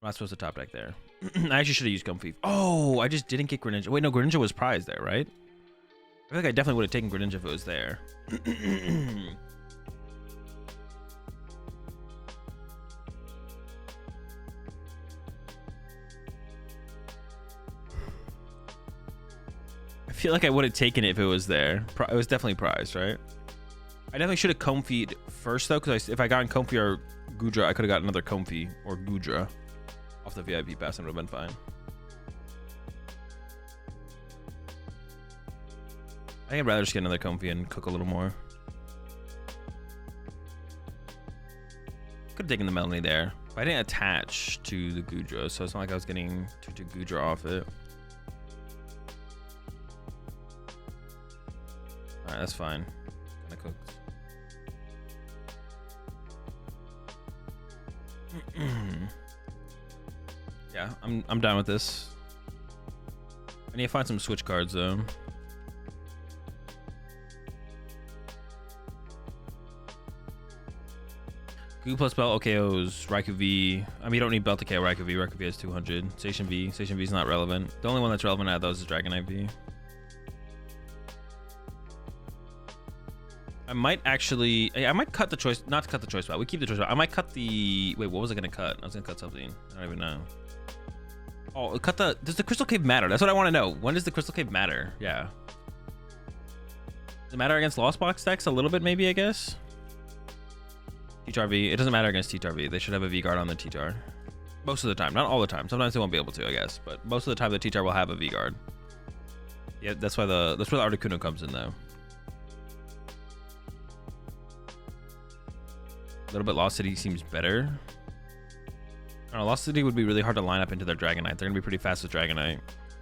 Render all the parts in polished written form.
I'm not supposed to top deck there. I actually should have used Comfy. Oh, I just didn't get Greninja. Wait, no, Greninja was prized there, right? I feel like I definitely would have taken Greninja if it was there. I feel like I would have taken it if it was there. It was definitely prized, right? I definitely should have Comfy'd first, though, because if I got in Comfy or Goodra, I could have got another Comfy or Goodra off the VIP pass and it would have been fine. I think I'd rather just get another Comfy and cook a little more. Could have taken the Melanie there, but I didn't attach to the Goodra, so it's not like I was getting to Goodra off it. Alright, that's fine. Kinda cooked. Yeah, I'm down with this. I need to find some switch cards though. Goo plus belt OKOs, Raikou V. I mean, you don't need belt to KO Raikou V. Raikou V has 200. Station V. Station V is not relevant. The only one that's relevant out of those is Dragonite V. I might actually, I might cut the choice, not to cut the choice spot. We keep the choice spot. I might cut the, wait, what was I gonna cut? I was gonna cut something. I don't even know. Oh, cut the, does the Crystal Cave matter? That's what I want to know. When does the Crystal Cave matter? Yeah. Does it matter against Lost Box decks? A little bit, maybe, I guess. TTRV, it doesn't matter against TTRV. They should have a V-Guard on the TTR. Most of the time, not all the time. Sometimes they won't be able to, I guess. But most of the time, the TTR will have a V-Guard. Yeah, that's why the Articuno comes in, though. A little bit Lost City seems better. I don't know, Lost City would be really hard to line up into their Dragonite. They're gonna be pretty fast with Dragonite.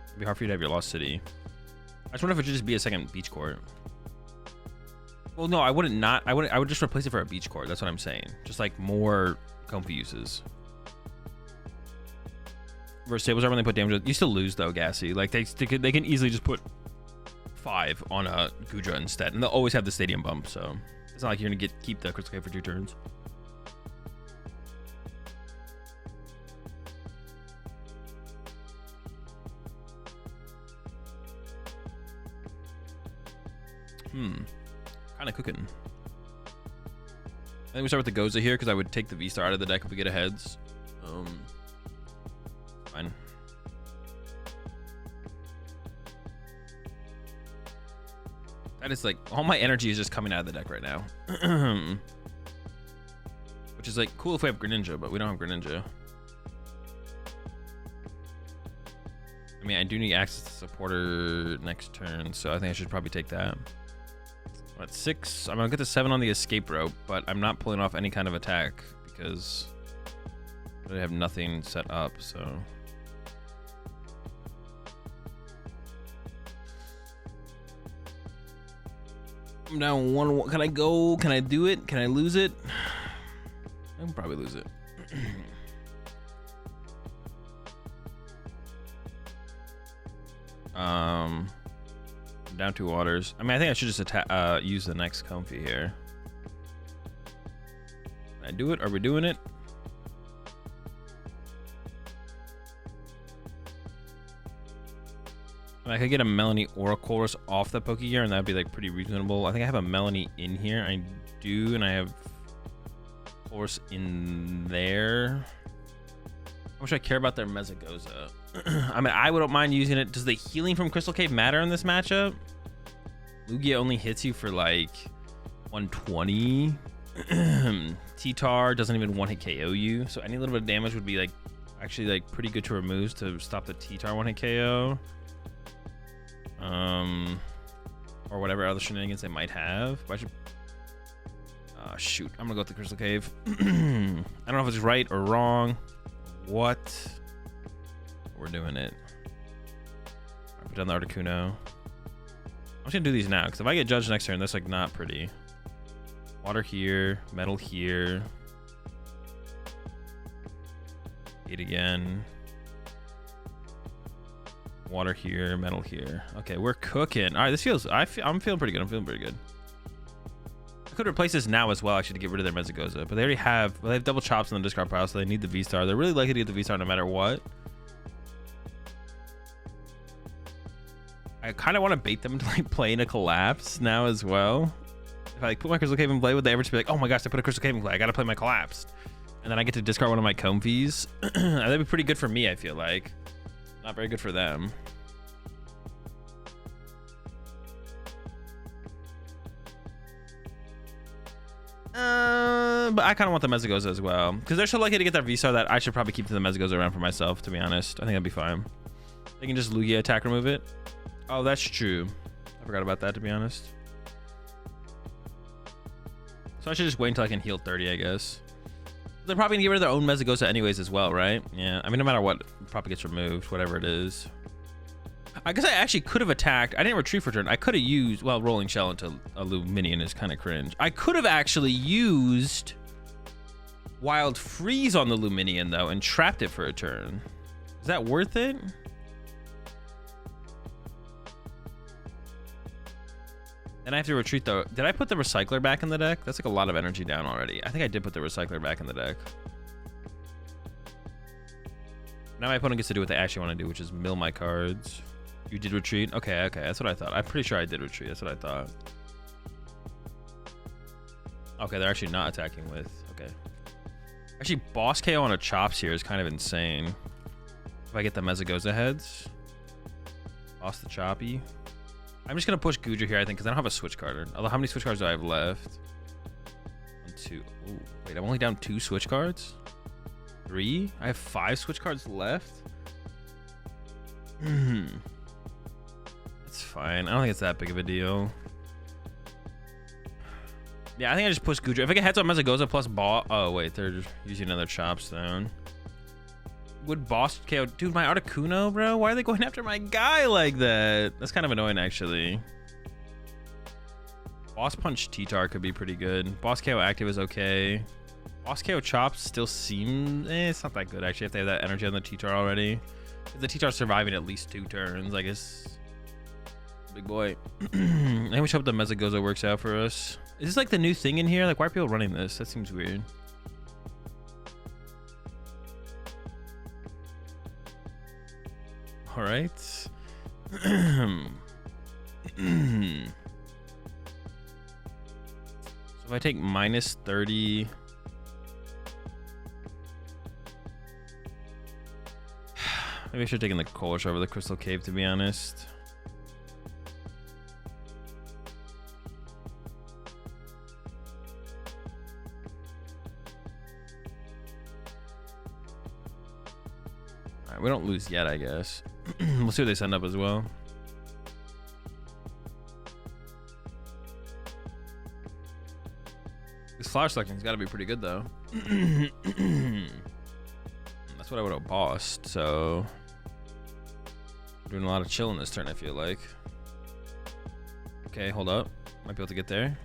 It'd be hard for you to have your Lost City. I just wonder if it should just be a second Beach Court. Well, no, I wouldn't not. I would just replace it for a Beach Court. That's what I'm saying. Just like more Comfy uses. Versus Sablezard when they put damage, you still lose though, Gassy. Like they can easily just put 5 on a Goodra instead, and they'll always have the Stadium Bump. So it's not like you're gonna keep the Crystal Cave for 2 turns. Kind of cooking. I think we start with the Goza here because I would take the V-Star out of the deck if we get a heads. Fine. That is like, all my energy is just coming out of the deck right now. Which is like cool if we have Greninja, but we don't have Greninja. I mean, I do need access to supporter next turn, so I think I should probably take that. I'm at 6. I'm gonna get to 7 on the escape rope, but I'm not pulling off any kind of attack because I have nothing set up, so. I'm down 1. Can I go? Can I do it? Can I lose it? I can probably lose it. Down 2 waters. I mean, I think I should just use the next Comfy here. Can I do it? Are we doing it? I mean, I could get a Melanie or a Chorus off the Pokegear, and that'd be like pretty reasonable. I think I have a Melanie in here. I do, and I have Chorus in there. How much I care about their Mezagoza. I mean, I wouldn't mind using it. Does the healing from Crystal Cave matter in this matchup? Lugia only hits you for like 120. T-Tar doesn't even one-hit KO you, so any little bit of damage would be like actually like pretty good to remove to stop the T-Tar one-hit KO. Or whatever other shenanigans they might have. But I should... shoot, I'm gonna go with the Crystal Cave. I don't know if it's right or wrong. What? We're doing it. I put down the Articuno. I'm just gonna do these now, because if I get judged next turn, that's like not pretty. Water here, metal here. 8 again. Water here, metal here. Okay, we're cooking. All right, this feels. I'm feeling pretty good. I'm feeling pretty good. Could replace this now as well, actually, to get rid of their Mezagoza. But they already have, well, they have double chops in the discard pile, so they need the V-Star. They're really likely to get the V-Star no matter what. I kind of want to bait them into like playing a collapse now as well. If I like put my Crystal Cave in play, would they ever just be like, oh my gosh, I put a Crystal Cave in play, I gotta play my collapse. And then I get to discard one of my Comfies. That'd be pretty good for me, I feel like. Not very good for them. But I kind of want the Mezagoza as well, because they're so lucky to get that V-Star that I should probably keep the Mezagoza around for myself, to be honest. I think that'd be fine. They can just Lugia attack remove it. Oh, that's true. I forgot about that, to be honest. So I should just wait until I can heal 30, I guess. They're probably gonna get rid of their own Mezagoza anyways as well, right? Yeah, I mean, no matter what, it probably gets removed, whatever it is. I guess I actually could have attacked. I didn't retrieve for turn. I could have used, well, Rolling Shell into a Luminion is kind of cringe. I could have actually used Wild Freeze on the Luminion, though, and trapped it for a turn. Is that worth it? Then I have to retreat, though. Did I put the Recycler back in the deck? That's like a lot of energy down already. I think I did put the Recycler back in the deck. Now my opponent gets to do what they actually want to do, which is mill my cards. You did retreat? Okay, okay, that's what I thought. I'm pretty sure I did retreat. That's what I thought. Okay, they're actually not attacking with... Okay. Actually, boss KO on a Chops here is kind of insane. If I get the Mezagoza heads. Boss the Choppy. I'm just going to push Goodra here, I think, because I don't have a switch card. Although, how many switch cards do I have left? 1, 2. Ooh, wait, I'm only down 2 switch cards? 3? I have 5 switch cards left? That's fine. I don't think it's that big of a deal. Yeah, I think I just push Goodra. If I get heads on Mezagoza plus boss... Oh, wait. They're just using another Chop Stone. Would boss KO... Dude, my Articuno, bro? Why are they going after my guy like that? That's kind of annoying, actually. Boss Punch T-Tar could be pretty good. Boss KO active is okay. Boss KO Chops still seem... it's not that good, actually, if they have that energy on the T-Tar already. If the T-Tar's surviving at least 2 turns, I guess... Big boy. I wish hope the Mezagoza works out for us. Is this like the new thing in here? Like, why are people running this? That seems weird. All right. So if I take minus 30... Maybe I should have taken the Colors over the Crystal Cave, to be honest. Alright, we don't lose yet, I guess. We'll see what they send up as well. This flower selecting's got to be pretty good, though. That's what I would have bossed, so... Doing a lot of chilling this turn, I feel like. Okay, hold up. Might be able to get there.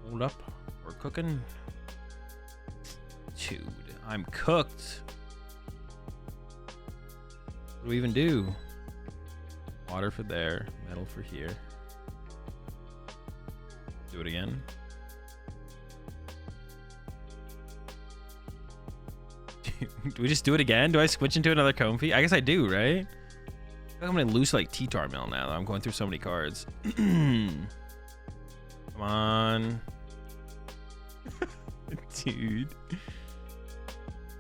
Hold up. We're cooking. Dude, I'm cooked. What do we even do? Water for there. Metal for here. Do it again. Do we just do it again? Do I switch into another Comfy? I guess I do, right? I feel like I'm gonna lose like T-Tar Mill now. I'm going through so many cards. Come on. Dude.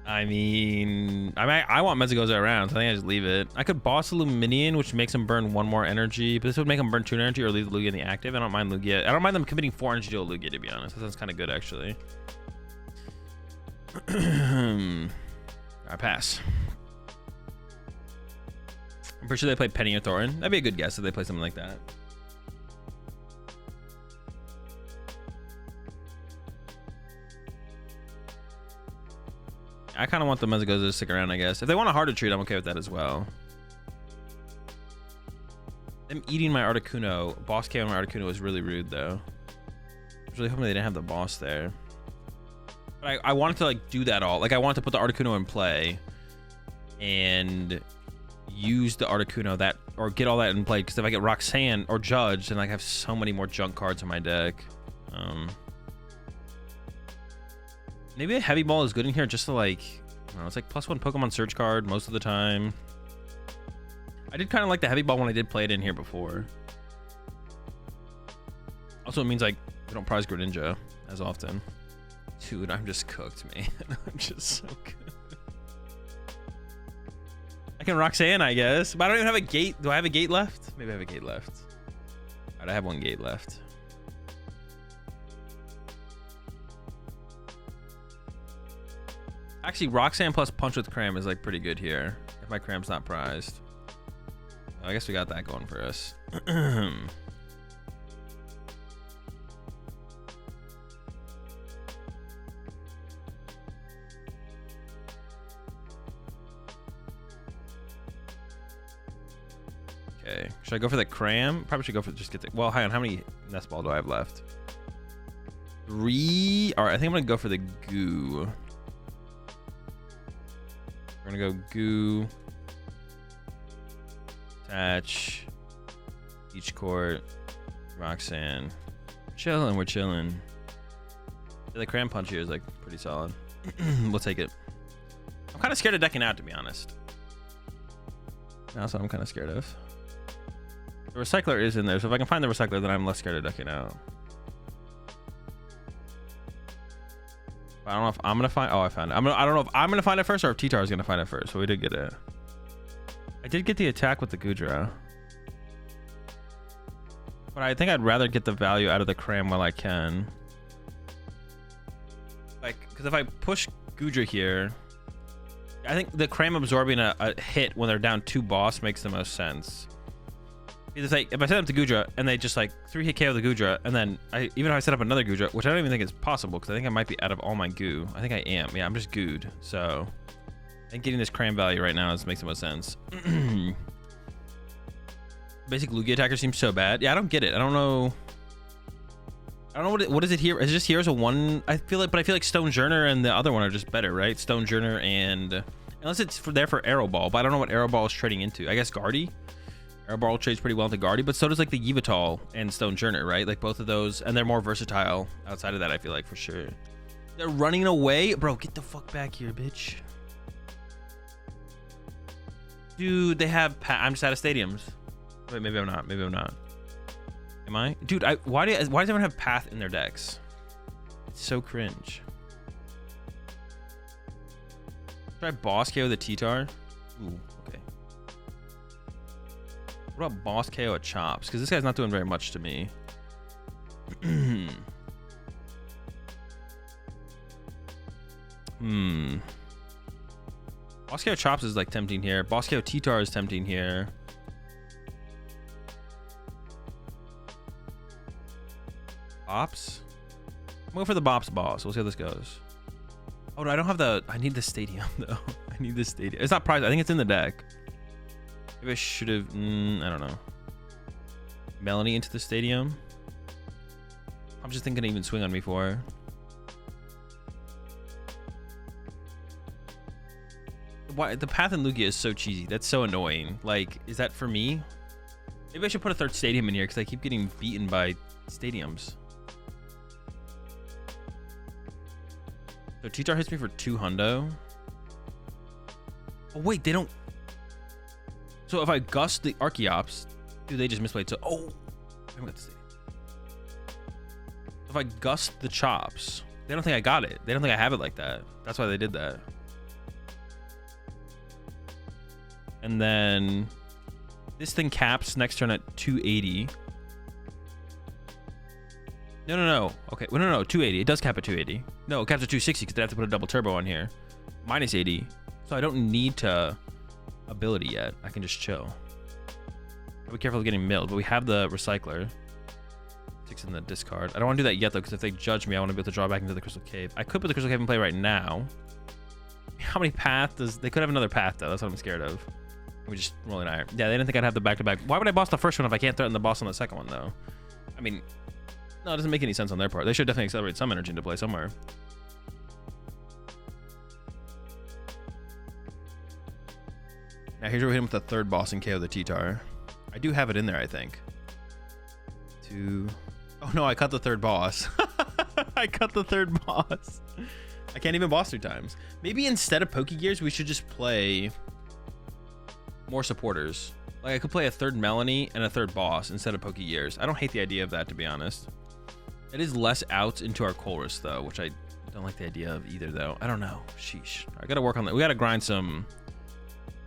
I mean, I want Mezagoza around, so I think I just leave it. I could boss a Luminion, which makes him burn 1 more energy, but this would make him burn 2 energy or leave the Lugia in the active. I don't mind Lugia. I don't mind them committing 4 energy to a Lugia, to be honest. That sounds kind of good, actually. I pass. I'm pretty sure they play Penny or Thorin. That'd be a good guess if they play something like that. I kind of want the Mezagoza to stick around, I guess. If they want a hard retreat, I'm okay with that as well. Them eating my Articuno, boss KO on my Articuno is really rude, though. I was really hoping they didn't have the boss there. But I wanted to like do that all. Like I wanted to put the Articuno in play and use the Articuno that, or get all that in play. Because if I get Roxanne or Judge, then I have so many more junk cards in my deck. Maybe a heavy ball is good in here just to like, I don't know, it's like +1 Pokemon search card most of the time. I did kind of like the heavy ball when I did play it in here before. Also, it means like we don't prize Greninja as often. Dude, I'm just cooked, man. I'm just so good. I can Roxanne, I guess, but I don't even have a gate. Do I have a gate left? Maybe I have a gate left. All right, I have one gate left. Actually, Roxanne plus Punch with Cram is like pretty good here. If my Cram's not prized. I guess we got that going for us. Okay, should I go for the Cram? Probably should go for just get the, well, hang on, how many Nest Ball do I have left? 3. All right, I think I'm gonna go for the Goo. We're gonna go Goo, Attach, Beach Court, Roxanne. We're chilling. Yeah, the Cram Punch here is like pretty solid. We'll take it. I'm kind of scared of decking out, to be honest. That's what I'm kind of scared of. The Recycler is in there, so if I can find the Recycler, then I'm less scared of decking out. I don't know if I'm gonna find. Oh, I found it. I don't know if I'm gonna find it first or if T-Tar is gonna find it first. So we did get it. I did get the attack with the Goodra, but I think I'd rather get the value out of the Cram while I can. Like, because if I push Goodra here, I think the Cram absorbing a hit when they're down 2 boss makes the most sense. It's like if I set up the Goodra and they just like 3-hit KO the Goodra, and then even if I set up another Goodra, which I don't even think is possible because I think I might be out of all my goo. I think I am. Yeah, I'm just gooed. So I think getting this Cram value right now makes the most sense. Basic Lugia attacker seems so bad. Yeah, I don't get it. I don't know what is it here? Is it just here as a 1? I feel like Stone Journer and the other one are just better, right? Stone Journer and unless it's there for Arrow Ball, but I don't know what Arrow Ball is trading into. I guess Guardy. Arrow Ball trades pretty well into Guardy, but so does like the Yveltal and Stone Journer, right? Like both of those, and they're more versatile outside of that, I feel like, for sure. They're running away. Bro, get the fuck back here, bitch. Dude, they have I'm just out of stadiums. Wait, maybe I'm not. Maybe I'm not. Am I? Dude, why does everyone have Path in their decks? It's so cringe. Should I boss KO the T-Tar? Ooh, okay. What about boss KO at Chops? Because this guy's not doing very much to me. Boss KO Chops is like tempting here. Boss KO T-Tar is tempting here. Bops? I'm going for the Bops boss. We'll see how this goes. Oh, no, I don't have the... I need the stadium, though. I need the stadium. It's not prized. I think it's in the deck. Maybe I should have... I don't know. Melanie into the stadium. I'm just thinking to even swing on me for. Why the Path in Lugia is so cheesy. That's so annoying. Like, is that for me? Maybe I should put a 3rd stadium in here because I keep getting beaten by stadiums. So T-Tar hits me for 2 hundo. Oh wait, they don't. So if I gust the Archeops, do they just misplayed? So I haven't got the stadium. If I gust the Chops, they don't think I got it. They don't think I have it like that. That's why they did that. And then this thing caps next turn at 280. No. Okay, well, no, 280. It does cap at 280. No, it caps at 260 because they have to put a double turbo on here. Minus 80. So I don't need to ability yet. I can just chill. I'll be careful of getting milled, but we have the Recycler. 6 in the discard. I don't want to do that yet, though, because if they judge me, I want to be able to draw back into the Crystal Cave. I could put the Crystal Cave in play right now. How many paths does... They could have another path, though. That's what I'm scared of. We just roll an iron. Yeah, they didn't think I'd have the back-to-back. Why would I boss the first one if I can't threaten the boss on the second one, though? I mean... No, it doesn't make any sense on their part. They should definitely accelerate some energy into play somewhere. Now here's where we hit him with the 3rd boss and KO the T-Tar. I do have it in there, I think. Oh no, I cut the third boss. I cut the third boss. I can't even boss 3 times. Maybe instead of Pokegears, we should just play more supporters. Like I could play a third Melanie and a third boss instead of Pokegears. I don't hate the idea of that, to be honest. It is less outs into our Chorus though, which I don't like the idea of either though. I don't know. Sheesh. I gotta work on that. We gotta grind some.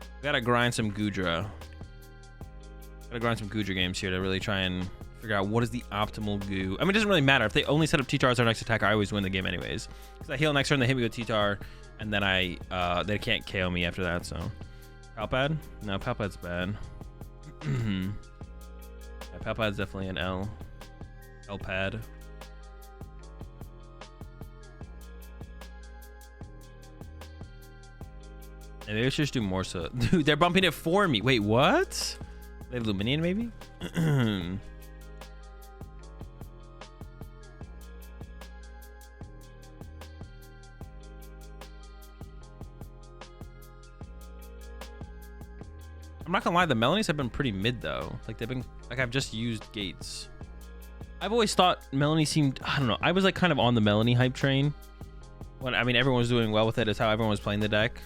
We gotta grind some Goodra. Gotta grind some Goodra games here to really try and figure out what is the optimal goo. I mean, it doesn't really matter. If they only set up T-Tar as our next attack, I always win the game anyways. Because I heal next turn, they hit me with T-Tar, and then they can't KO me after that, so. Palpad? No, Palpad's bad. Yeah, Palpad's definitely an L. L-pad. And maybe I should just do more so. Dude, they're bumping it for me. Wait, what? They have Luminian, maybe? I'm not gonna lie, the Melanies have been pretty mid though. Like they've been, like I've just used Gates. I've always thought Melanie seemed, I don't know. I was like kind of on the Melanie hype train. When I mean, everyone was doing well with it. It's how everyone was playing the deck.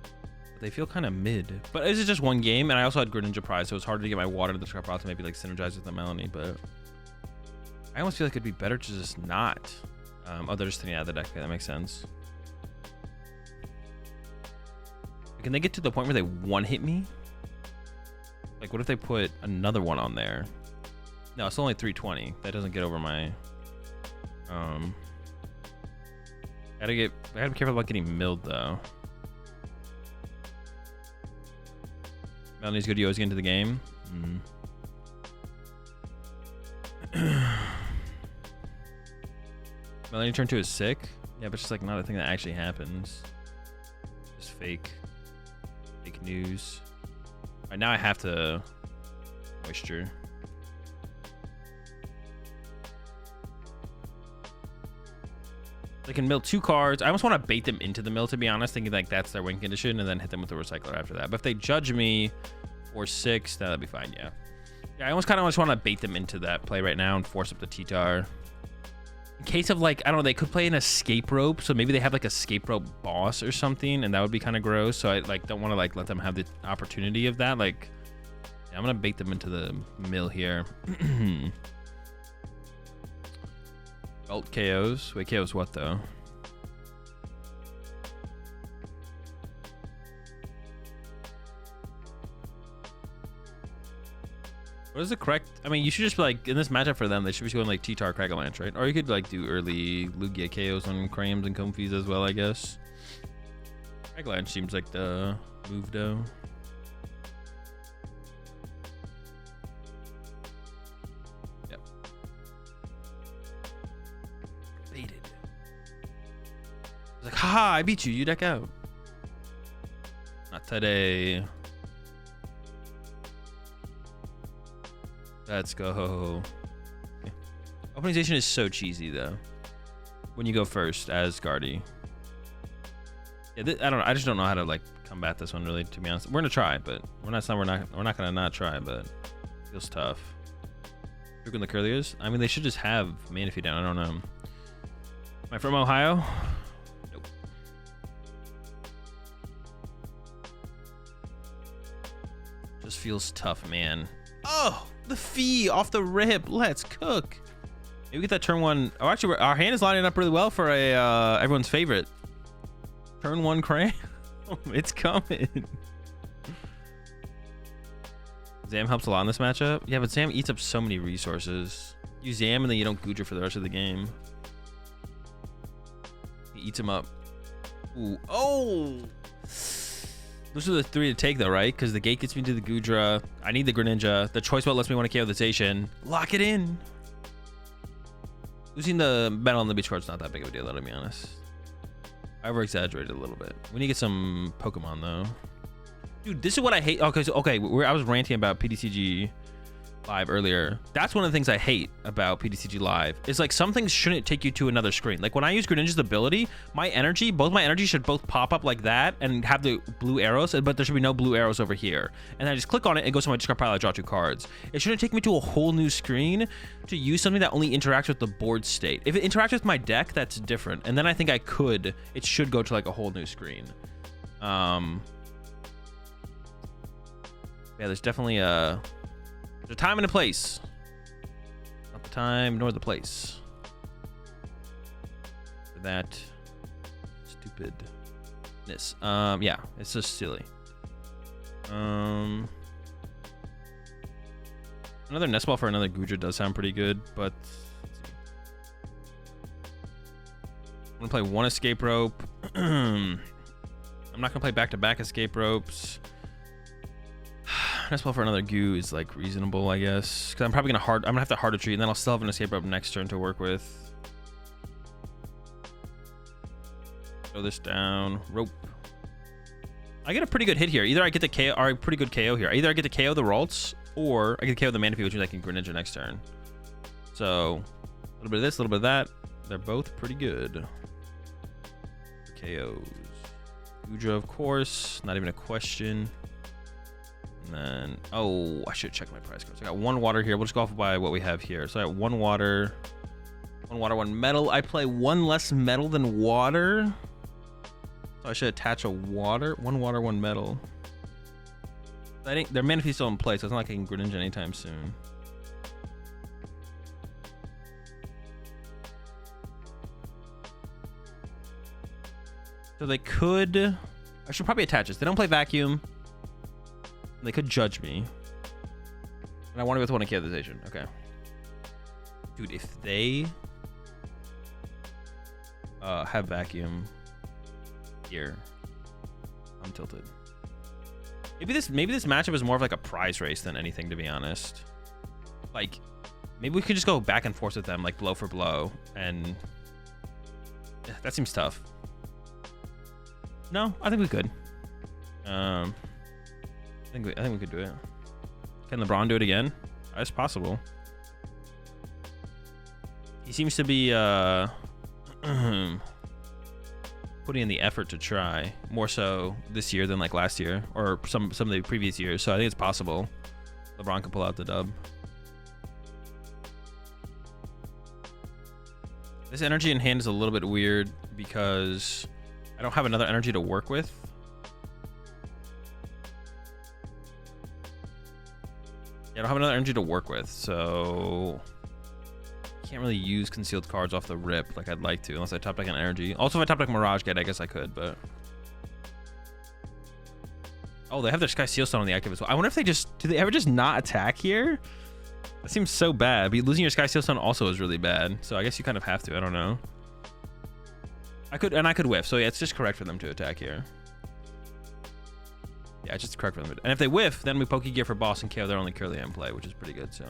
But they feel kind of mid. But this is just one game, and I also had Greninja Prize, so it's hard to get my water to the trap out to maybe like synergize with the Melanie. But I almost feel like it'd be better to just not. Oh, they're just thinning out of the deck. Okay, that makes sense. Can they get to the point where they one-hit me? Like, what if they put another one on there? No, it's only 320. That doesn't get over my... I gotta be careful about getting milled, though. Melanie's good. You always get into the game. Melanie turn 2 is sick. Yeah, but it's just like not a thing that actually happens. Just fake. Fake news. All right, now I have to moisture. They can mill 2 cards. I almost want to bait them into the mill, to be honest, thinking like that's their win condition, and then hit them with the recycler after that. But if they judge me for 6, that'd be fine. Yeah. Yeah, I almost kind of just want to bait them into that play right now and force up the T-Tar. In case of like, I don't know, they could play an escape rope, so maybe they have like a escape rope boss or something, and that would be kind of gross. So I like don't want to like let them have the opportunity of that. Like, yeah, I'm gonna bait them into the mill here. Alt KOs. Wait, KOs what though? What is the correct? I mean, you should just be like, in this matchup for them, they should be going like T-Tar, Cragalanche, right? Or you could like do early Lugia KOs on Crams and Comfies as well, I guess. Cragalanche seems like the move though. Yep. Baited. It's like, haha, I beat you. You deck out. Not today. Let's go. Okay. Optimization is so cheesy though. When you go first as Guardy. Yeah, I don't know. I just don't know how to like combat this one really, to be honest. We're gonna try, but we're not gonna not try, but it feels tough. Freaking the Curliers. I mean, they should just have Manaphy down. I don't know. Am I from Ohio? Nope. Just feels tough, man. Oh, the fee off the rip. Let's cook. Maybe we get that turn 1. Oh, actually, our hand is lining up really well for a everyone's favorite. Turn 1 Cray. Oh, it's coming. Zam helps a lot in this matchup. Yeah, but Zam eats up so many resources. You Zam and then you don't Goodra for the rest of the game. He eats him up. Ooh. Oh! Those are the 3 to take though, right? Because the gate gets me to the Goodra. I need the Greninja. The choice belt lets me want to KO the Zacian. Lock it in. Losing the battle on the beach card's not that big of a deal, though, to be honest. I over-exaggerated a little bit. We need to get some Pokemon, though. Dude, this is what I hate. Okay, I was ranting about PTCG live earlier. That's one of the things I hate about PTCG Live. Is like some things shouldn't take you to another screen. Like when I use Greninja's ability, my energy, both my energy should both pop up like that and have the blue arrows, but there should be no blue arrows over here. And I just click on it and goes to my discard pile. I draw 2 cards. It shouldn't take me to a whole new screen to use something that only interacts with the board state. If it interacts with my deck, that's different. And then I think it should go to like a whole new screen. Yeah, there's definitely there's a time and a place. Not the time nor the place for that stupidness. Yeah, it's just silly. Another nest ball for another Goodra does sound pretty good, but let's see. I'm gonna play 1 escape rope. I'm not gonna play back-to-back escape ropes. Nest ball for another goo is like reasonable, I guess, because I'm probably gonna I'm gonna have to hard retreat, and then I'll still have an escape rope next turn to work with. Throw this down. Rope. I get a pretty good hit here. Either I get the KO, or a pretty good KO here. Either I get to KO the Ralts, or I get to KO the Manaphy, which means I can Greninja next turn. So a little bit of this, a little bit of that. They're both pretty good. KOs. Goodra, of course, not even a question. And then, oh, I should check my prize cards. I got 1 water here. We'll just go off by what we have here. So I got 1 water, 1 metal. I play 1 less metal than water. So I should attach a water. 1 water, 1 metal. I think their Manaphy's still in play, so it's not like I can Greninja anytime soon. So they could, I should probably attach this. They don't play vacuum. They could judge me. And I want to go with 1 Chaotization. Okay. Dude, if they have vacuum here, I'm tilted. Maybe this matchup is more of like a prize race than anything, to be honest. Like, maybe we could just go back and forth with them, like blow for blow, and yeah, that seems tough. No, I think we could. I think we could do it. Can LeBron do it again? That's possible. He seems to be putting in the effort to try more so this year than like last year or some of the previous years. So I think it's possible LeBron could pull out the dub. This energy in hand is a little bit weird because I don't have another energy to work with. Yeah, I don't have another energy to work with, so I can't really use concealed cards off the rip like I'd like to, unless I top deck an energy. Also, if I top deck Mirage Gate, I guess I could, but... Oh, they have their Sky Seal Stone on the active as well. I wonder if do they ever just not attack here? That seems so bad, but losing your Sky Seal Stone also is really bad, so I guess you kind of have to, I don't know. I could whiff, so yeah, it's just correct for them to attack here. Yeah, it's just correct for them. And if they whiff, then we Pokegear for boss and KO their only Curly in play, which is pretty good, so.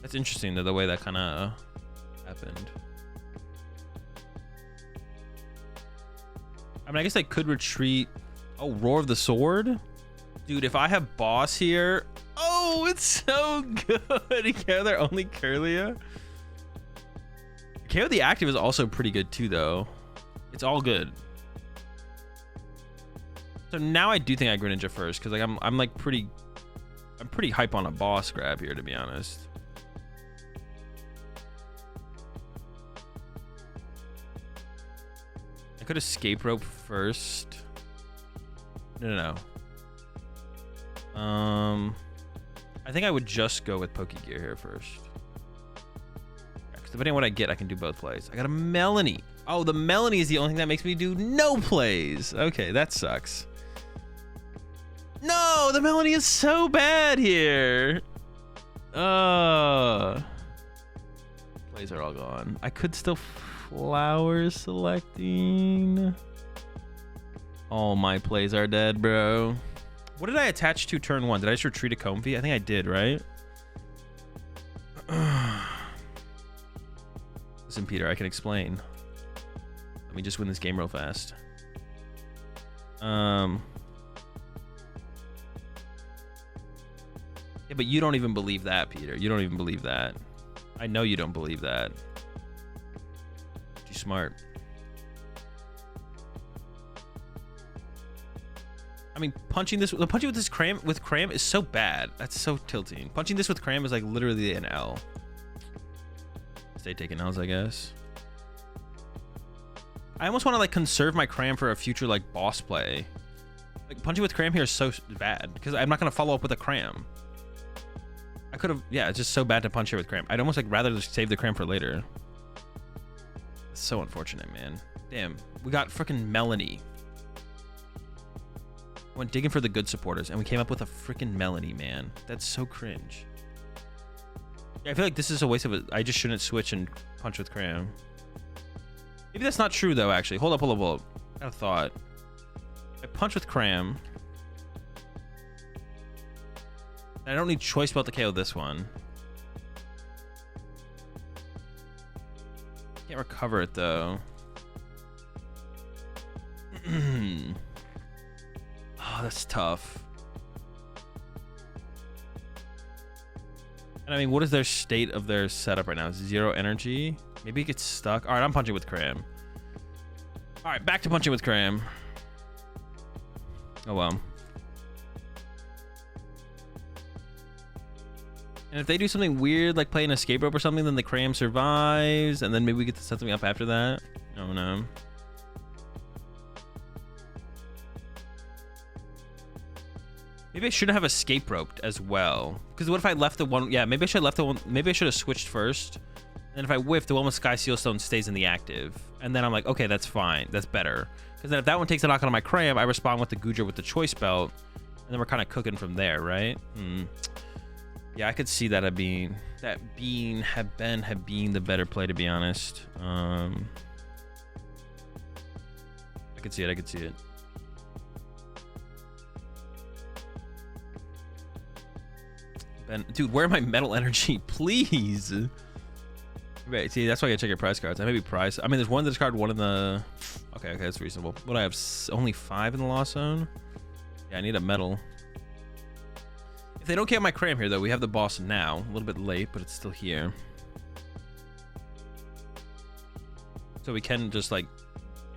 That's interesting, though, the way that kind of happened. I mean, I guess I could retreat. Oh, Roar of the Sword? Dude, if I have boss here. Oh, it's so good. KO their only Curlia. KO the active is also pretty good too, though. It's all good. So now I do think I Greninja first because like I'm pretty hype on a boss grab here, to be honest. I could escape rope first. No. I think I would just go with Pokegear here first. Depending on what I get, I can do both plays. I got a Melanie. Oh, the Melanie is the only thing that makes me do no plays. Okay, that sucks. No, the Melanie is so bad here. Plays are all gone. I could still flower selecting. All my plays are dead, bro. What did I attach to turn 1? Did I just retreat a Comfy? I think I did, right? Listen, Peter, I can explain. Let me just win this game real fast. Yeah, but you don't even believe that, Peter. You don't even believe that. I know you don't believe that. Too smart. I mean, punching with this cram is so bad. That's so tilting. Punching this with cram is like literally an L. Stay taking L's, I guess. I almost want to like conserve my cram for a future like boss play. Like punching with cram here is so bad because I'm not gonna follow up with a cram. I could have, yeah, it's just so bad to punch here with cram. I'd almost like rather just save the cram for later. It's so unfortunate, man. Damn, we got freaking Melanie. Went digging for the good supporters and we came up with a freaking Melanie, man. That's so cringe. Yeah, I feel like this is a waste of it. I just shouldn't switch and punch with cram. Maybe that's not true though, actually. Hold up. I got a thought. I punch with cram. I don't need choice belt to KO this one. Can't recover it though. Oh, that's tough. And I mean, what is their state of their setup right now? 0 energy. Maybe it gets stuck. All right, I'm punching with cram. All right, back to punching with cram. Oh well. And if they do something weird, like play an escape rope or something, then the cram survives, and then maybe we get to set something up after that. I don't know. Maybe I should have escape roped as well. Because what if I left the one? Yeah, maybe I should have left the one. Maybe I should have switched first. And if I whiff, the one with Sky Seal Stone stays in the active. And then I'm like, okay, that's fine. That's better. Because then if that one takes a knock on my cram, I respond with the Goodra with the choice belt. And then we're kind of cooking from there, right? Yeah, I could see that being the better play, to be honest. I could see it. Ben, dude, where are my metal energy? Please. Wait, see, that's why I gotta check your prize cards. I may be prize. I mean, there's one discard, one in the. Okay, that's reasonable. What, I have only 5 in the lost zone? Yeah, I need a metal. If they don't KO my cram here, though, we have the boss now. A little bit late, but it's still here. So we can just, like,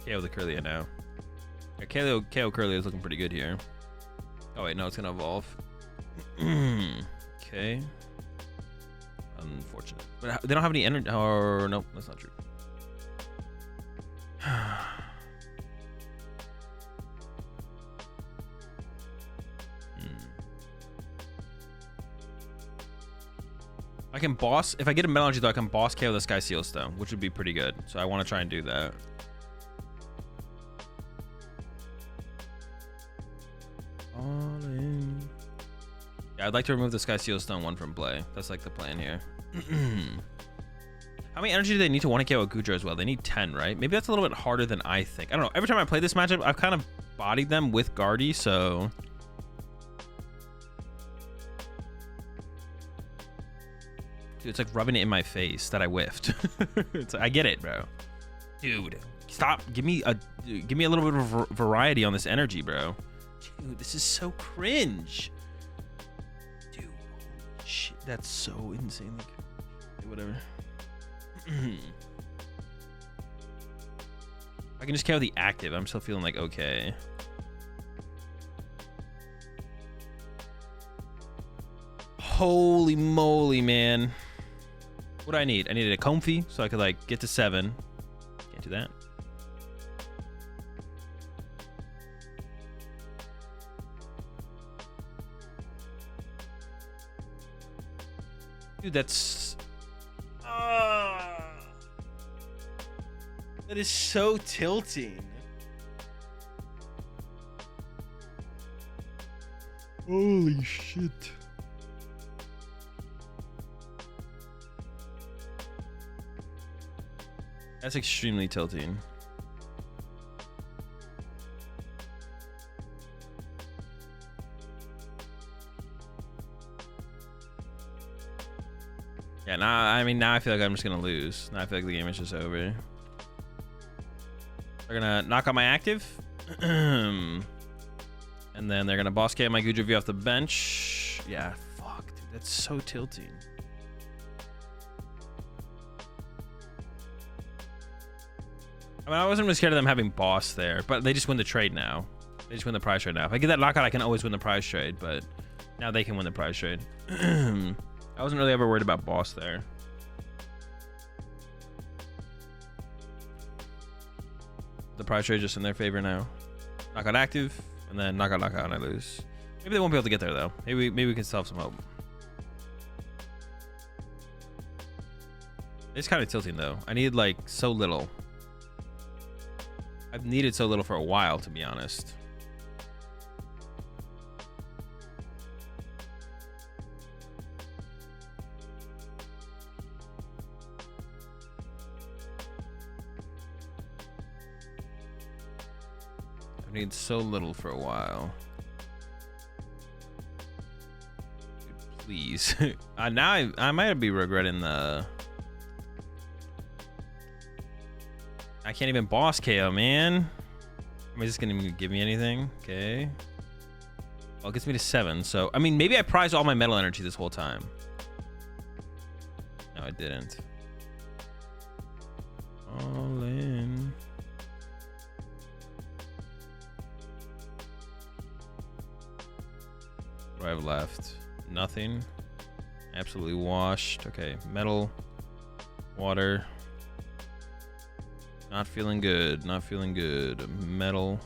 KO the Curlia now. Yeah, KO Curlia is looking pretty good here. Oh, wait, no, it's gonna evolve. Okay. Unfortunate. But they don't have any energy. Or, nope, that's not true. I can boss, if I get a metal energy though, I can boss KO the Sky Seal Stone, which would be pretty good. So I want to try and do that. All in. Yeah, I'd like to remove the Sky Seal Stone one from play. That's like the plan here. How many energy do they need to want to KO a Goodra as well? They need 10, right? Maybe that's a little bit harder than I think. I don't know. Every time I play this matchup, I've kind of bodied them with Guardy, so... Dude, it's like rubbing it in my face that I whiffed. I get it, bro. Dude, stop. Give me a little bit of variety on this energy, bro. Dude, this is so cringe. Dude, shit, that's so insanely cringe. Whatever. I can just KO the active. I'm still feeling like okay. Holy moly, man. What do I need? I needed a comfy so I could like get to 7. Can't do that. Dude, that's... that is so tilting. Holy shit. That's extremely tilting. Yeah, now I feel like I'm just gonna lose. Now I feel like the game is just over. They're gonna knock out my active. And then they're gonna boss KO my Goodra V off the bench. Yeah, fuck, dude, that's so tilting. I mean, I wasn't really scared of them having boss there, but they just win the trade now. They just win the prize trade now. If I get that knockout, I can always win the prize trade, but now they can win the prize trade. I wasn't really ever worried about boss there. The prize trade just in their favor now. Knockout active, and then knockout, and I lose. Maybe they won't be able to get there though. Maybe we can still have some hope. It's kind of tilting though. I need like so little. I've needed so little for a while, to be honest. I've needed so little for a while. Dude, please. Now I might be regretting the... I can't even boss KO, man. I mean, is this gonna even give me anything? Okay. Well, it gets me to 7. So, I mean, maybe I prized all my metal energy this whole time. No, I didn't. All in. What do I have left? Nothing. Absolutely washed. Okay, metal, water. Not feeling good. Not feeling good. Metal.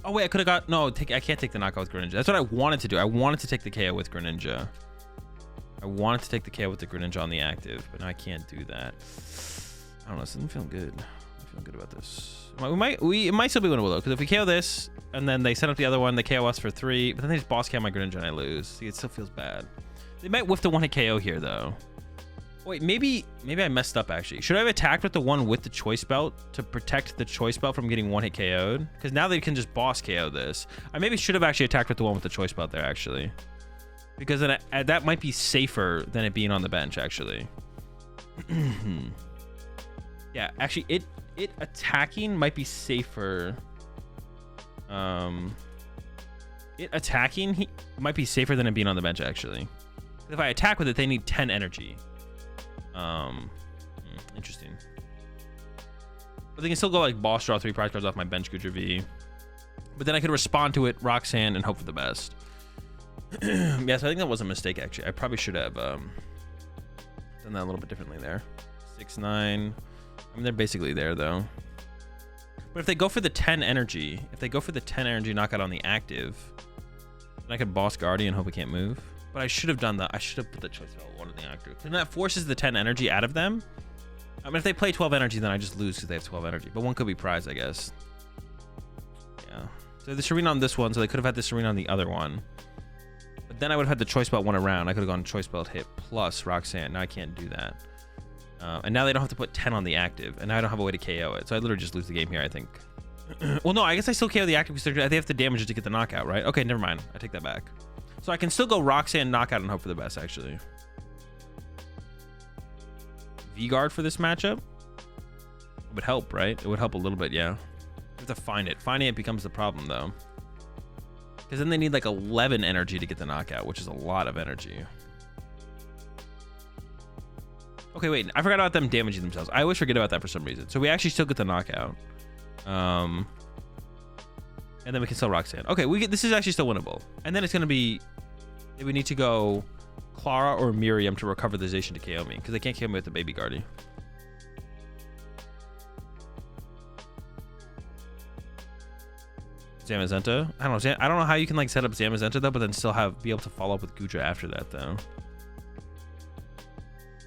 Oh wait, I could have got I can't take the knockout with Greninja. That's what I wanted to do. I wanted to take the KO with Greninja. I wanted to take the KO with the Greninja on the active, but now I can't do that. I don't know. This doesn't feel good. I'm feeling good about this. It might still be winnable though, because if we KO this and then they set up the other one, they KO us for 3, but then they just boss KO my Greninja and I lose. See, it still feels bad. They might whiff the 1-hit KO here though. Wait, maybe I messed up actually. Should I have attacked with the one with the choice belt to protect the choice belt from getting 1-hit KO'd? Because now they can just boss KO this. I maybe should have actually attacked with the one with the choice belt there actually. Because then that might be safer than it being on the bench actually. Yeah, actually it attacking might be safer. It attacking might be safer than it being on the bench actually. If I attack with it, they need 10 energy. Interesting. But they can still go like boss draw 3 prize cards off my bench Goodra V. But then I could respond to it, Roxanne, and hope for the best. Yes, I think that was a mistake actually. I probably should have done that a little bit differently there. 6, 9. I mean, they're basically there though. But if they go for the 10 energy, knockout on the active, then I could boss Guardian and hope it can't move. But I should have done that. I should have put the choice belt one of the active. And that forces the 10 energy out of them. I mean, if they play 12 energy, then I just lose because they have 12 energy. But one could be prize, I guess. Yeah. So the Serena on this one, so they could have had the Serena on the other one. But then I would have had the choice belt one around. I could have gone choice belt hit plus Roxanne. Now I can't do that. And now they don't have to put 10 on the active. And now I don't have a way to KO it. So I literally just lose the game here, I think. Well, no, I guess I still KO the active because they have to damage it to get the knockout, right? Okay, never mind. I take that back. So I can still go Roxanne, knockout, and hope for the best, actually. V-Guard for this matchup? It would help, right? It would help a little bit, yeah. You have to find it. Finding it becomes the problem, though. Because then they need like 11 energy to get the knockout, which is a lot of energy. Okay, wait. I forgot about them damaging themselves. I always forget about that for some reason. So we actually still get the knockout. And then we can sell Roxanne. Okay, this is actually still winnable. And then it's going to be... we need to go Clara or Miriam to recover the Zacian to KO me. Because they can't KO me with the Baby Guardy. Zamazenta? I don't know how you can like set up Zamazenta though, but then still be able to follow up with Goodra after that though.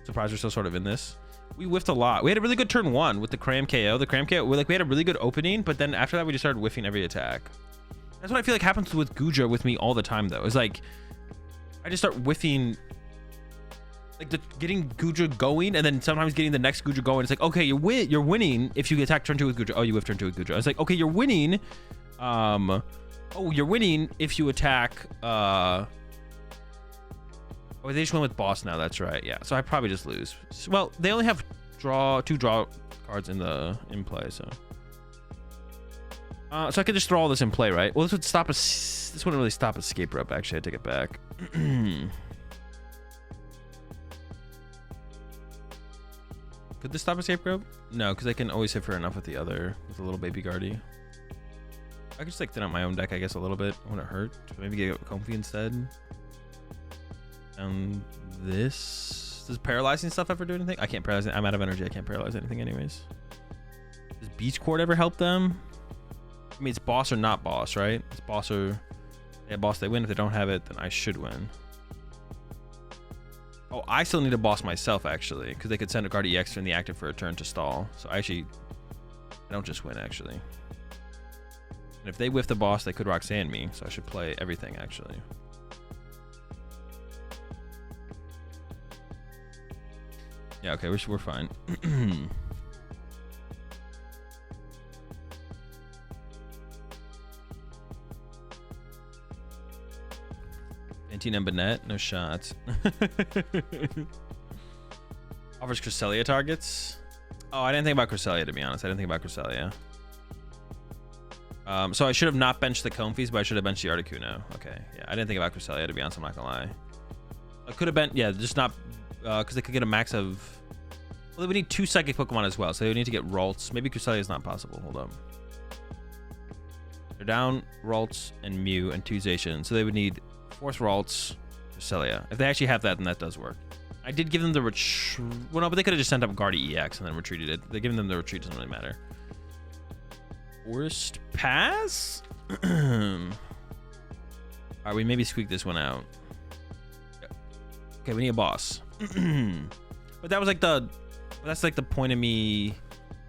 Surprised we're still sort of in this. We whiffed a lot. We had a really good turn 1 with the Cram KO. The Cram KO, we had a really good opening, but then after that we just started whiffing every attack. That's what I feel like happens with Goodra with me all the time though. It's like I just start whiffing, like getting Goodra going, and then sometimes getting the next Goodra going. It's like, okay, you're winning if you attack turn 2 with Goodra. Oh, you whiff turn 2 with Goodra. It's like, okay, you're winning. Oh, you're winning if you attack. Oh, they just went with boss now. That's right. Yeah. So I probably just lose. Well, they only have 2 draw cards in play. So So I could just throw all this in play, right? Well, this would stop us. This wouldn't really stop escape rope. Actually, I take it back. Could this stop escape rope? No, because I can always hit for enough with the other, with the little baby guardy. I could just like thin out my own deck, I guess, a little bit. Wouldn't hurt. Maybe get Comfy instead. This. Does paralyzing stuff ever do anything? I can't paralyze it. I'm out of energy. I can't paralyze anything anyways. Does Beach Court ever help them? I mean, it's boss or not boss, right? It's boss or... Yeah, boss, they win. If they don't have it, then I should win. Oh, I still need a boss myself, actually, because they could send a card EX in the active for a turn to stall. So I don't just win, actually. And if they whiff the boss, they could Roxanne me, so I should play everything, actually. Yeah, okay, we're fine. Antine and Bennett, no shots. Offers Cresselia targets. Oh, I didn't think about Cresselia, to be honest. I didn't think about Cresselia. So I should have not benched the Comfies, but I should have benched the Articuno. Okay, yeah, I didn't think about Cresselia, to be honest. I'm not gonna lie. I could have been, yeah, just not, because they could get a max of. Well, we need 2 psychic Pokemon as well, so they would need to get Ralts. Maybe Cresselia is not possible. Hold up. They're down Ralts and Mew and 2 Zacian, so they would need 4th Ralts, Cresselia. If they actually have that, then that does work. I did give them the retreat. Well, no, but they could have just sent up Guardy EX and then retreated it. They're giving them the retreat, doesn't really matter. Worst pass? Alright, we maybe squeak this one out. Okay, we need a boss. But that was like that's like the point of me.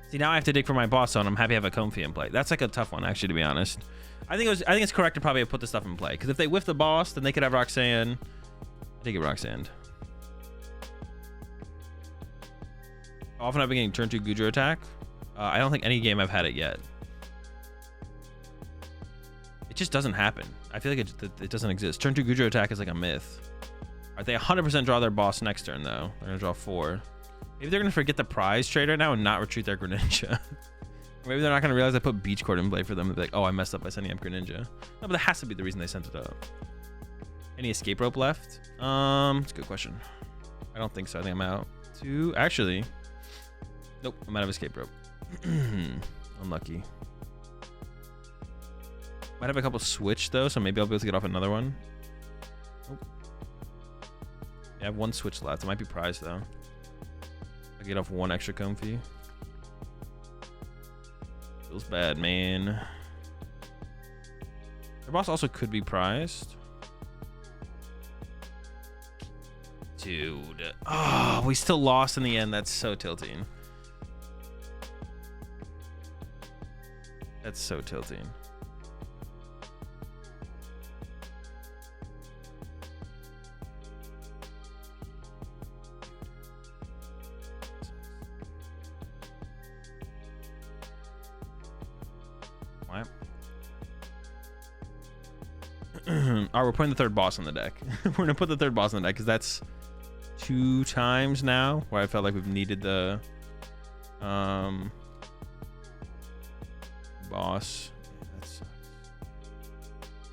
See, now I have to dig for my boss, so I'm happy I have a Comfy in play. That's like a tough one, actually, to be honest. I think it's correct to probably put this stuff in play, because if they whiff the boss, then they could have Roxanne. I take it Roxanne. Often I've been getting turn 2 Goodra attack. I don't think any game I've had it yet. It just doesn't happen. I feel like it doesn't exist. Turn 2 Goodra attack is like a myth. Alright, they 100% draw their boss next turn, though. They're gonna draw 4. Maybe they're gonna forget the prize trade right now and not retreat their Greninja. Or maybe they're not gonna realize I put Beach Court in play for them. They'll be like, oh, I messed up by sending up Greninja. No, but that has to be the reason they sent it up. Any escape rope left? It's a good question. I don't think so. I think I'm out. 2. Actually, nope. I'm out of escape rope. Unlucky. Might have a couple switch though, so maybe I'll be able to get off another one. Nope. Yeah, I have 1 switch left. It might be prize though. I get off 1 extra Comfy. Feels bad, man. Their boss also could be prized. Dude. Oh, we still lost in the end. That's so tilting. That's so tilting. Alright, we're putting the 3rd boss on the deck. We're gonna put the 3rd boss on the deck because that's 2 times now where I felt like we've needed the boss. Yeah, that sucks.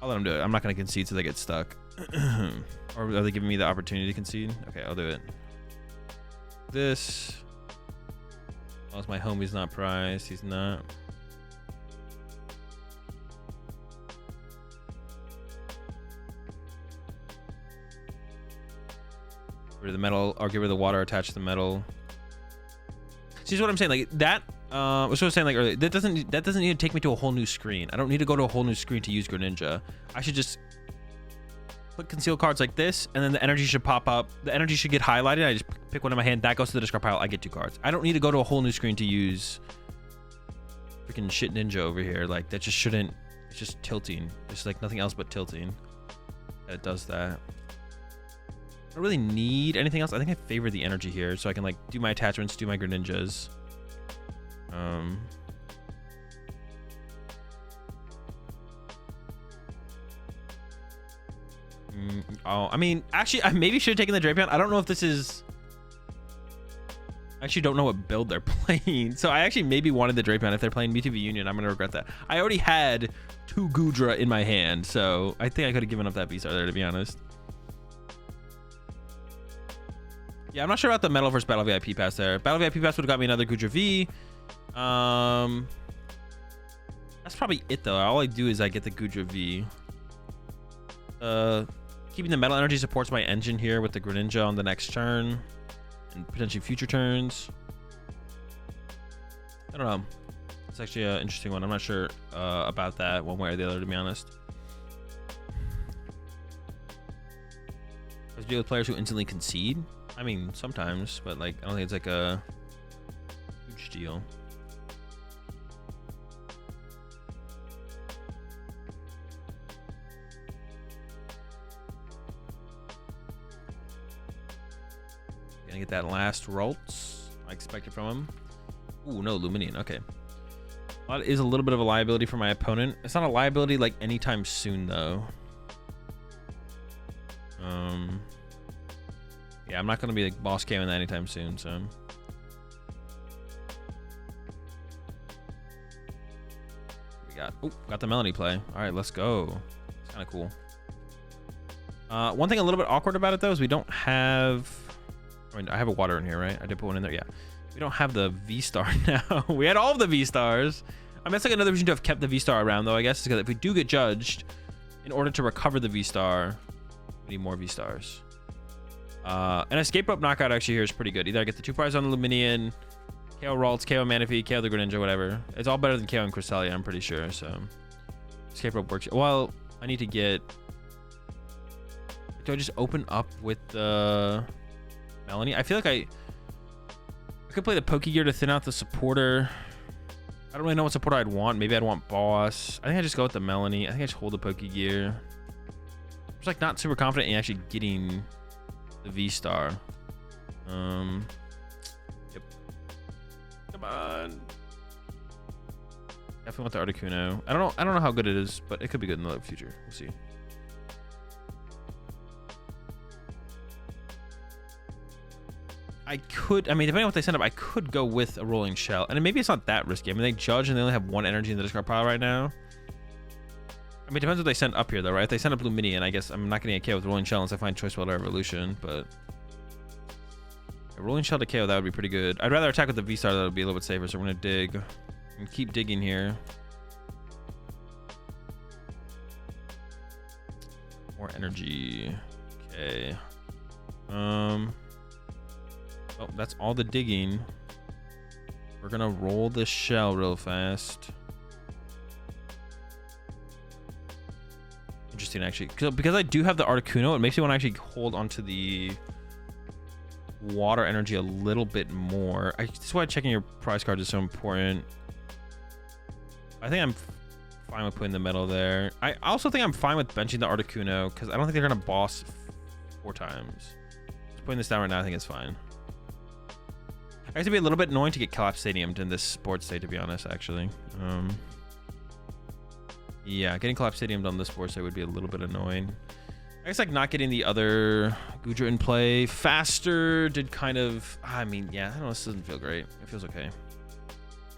I'll let them do it. I'm not gonna concede so they get stuck. Or are they giving me the opportunity to concede? Okay, I'll do it. This. Oh, my homie's not prized. He's not. Rid of the metal, or get rid of the water attached to the metal. See what I'm saying? Like that. I was saying like earlier. That doesn't need to take me to a whole new screen. I don't need to go to a whole new screen to use Greninja. I should just put concealed cards like this, and then the energy should pop up. The energy should get highlighted. I just pick one in my hand. That goes to the discard pile. I get 2 cards. I don't need to go to a whole new screen to use freaking shit ninja over here. Like that just shouldn't. It's just tilting. It's like nothing else but tilting. It does that. I don't really need anything else. I think I favor the energy here so I can like do my attachments, do my Greninjas. Oh, I mean, actually, I maybe should have taken the Drapion. I don't know if this is. I actually don't know what build they're playing. So I actually maybe wanted the Drapion. If they're playing Mewtwo v Union, I'm going to regret that. I already had 2 Goodra in my hand, so I think I could have given up that V-Star there, to be honest. Yeah, I'm not sure about the Metal versus Battle VIP pass there. Battle VIP pass would have got me another Goodra V. That's probably it, though. All I do is I get the Goodra V. Keeping the Metal Energy supports my engine here with the Greninja on the next turn. And potentially future turns. I don't know. It's actually an interesting one. I'm not sure about that one way or the other, to be honest. Let's deal with players who instantly concede. I mean, sometimes, but like I don't think it's like a huge deal. Gonna get that last Ralts I expected from him. Ooh, no Luminion. Okay. That is a little bit of a liability for my opponent. It's not a liability like anytime soon, though. Yeah, I'm not gonna be like boss KOing that anytime soon, so. We got the Melanie play. All right, let's go. It's kind of cool. One thing a little bit awkward about it though is we don't have. I mean, I have a water in here, right? I did put one in there. Yeah, we don't have the V-Star now. We had all of the V-Stars. I mean, that's like another reason to have kept the V-Star around, though. I guess because if we do get judged, in order to recover the V-Star, we need more V-Stars. An escape rope knockout actually here is pretty good. Either I get the 2 prizes on the Luminion, KO Ralts, KO Manaphy, KO the Greninja, whatever. It's all better than KO and Cresselia, I'm pretty sure. So escape rope works. Well, I need to get. Do I just open up with the Melanie? I feel like I could play the Pokegear to thin out the supporter. I don't really know what supporter I'd want. Maybe I'd want Boss. I think I just go with the Melanie. I think I just hold the Pokegear. I'm just like not super confident in actually getting the V-Star. Yep. Come on. Definitely want the Articuno. I don't know how good it is, but it could be good in the future. We'll see. I mean, depending on what they send up, I could go with a Rolling Shell. And maybe it's not that risky. I mean, they judge and they only have 1 energy in the discard pile right now. I mean, it depends what they send up here, though, right? If they send up Luminion, I guess I'm not getting a KO with Rolling Shell unless I find Choice Belt or Evolution, but a Rolling Shell to KO, that would be pretty good. I'd rather attack with the V-Star. That would be a little bit safer, so we're going to dig. And keep digging here. More energy. Okay. Oh, that's all the digging. We're gonna roll this shell real fast. Interesting, actually, because I do have the Articuno, it makes me want to actually hold onto the water energy a little bit more. That's why checking your prize cards is so important. I think I'm fine with putting the metal there. I also think I'm fine with benching the Articuno because I don't think they're gonna boss 4 times. Just putting this down right now, I think it's fine. I guess it'd be a little bit annoying to get Collapse Stadiumed in this sports state, to be honest, actually. Yeah, getting Collapse Stadiumed on this sports state would be a little bit annoying. I guess like not getting the other Goodra in play faster did kind of, I mean, yeah, I don't know, this doesn't feel great. It feels okay.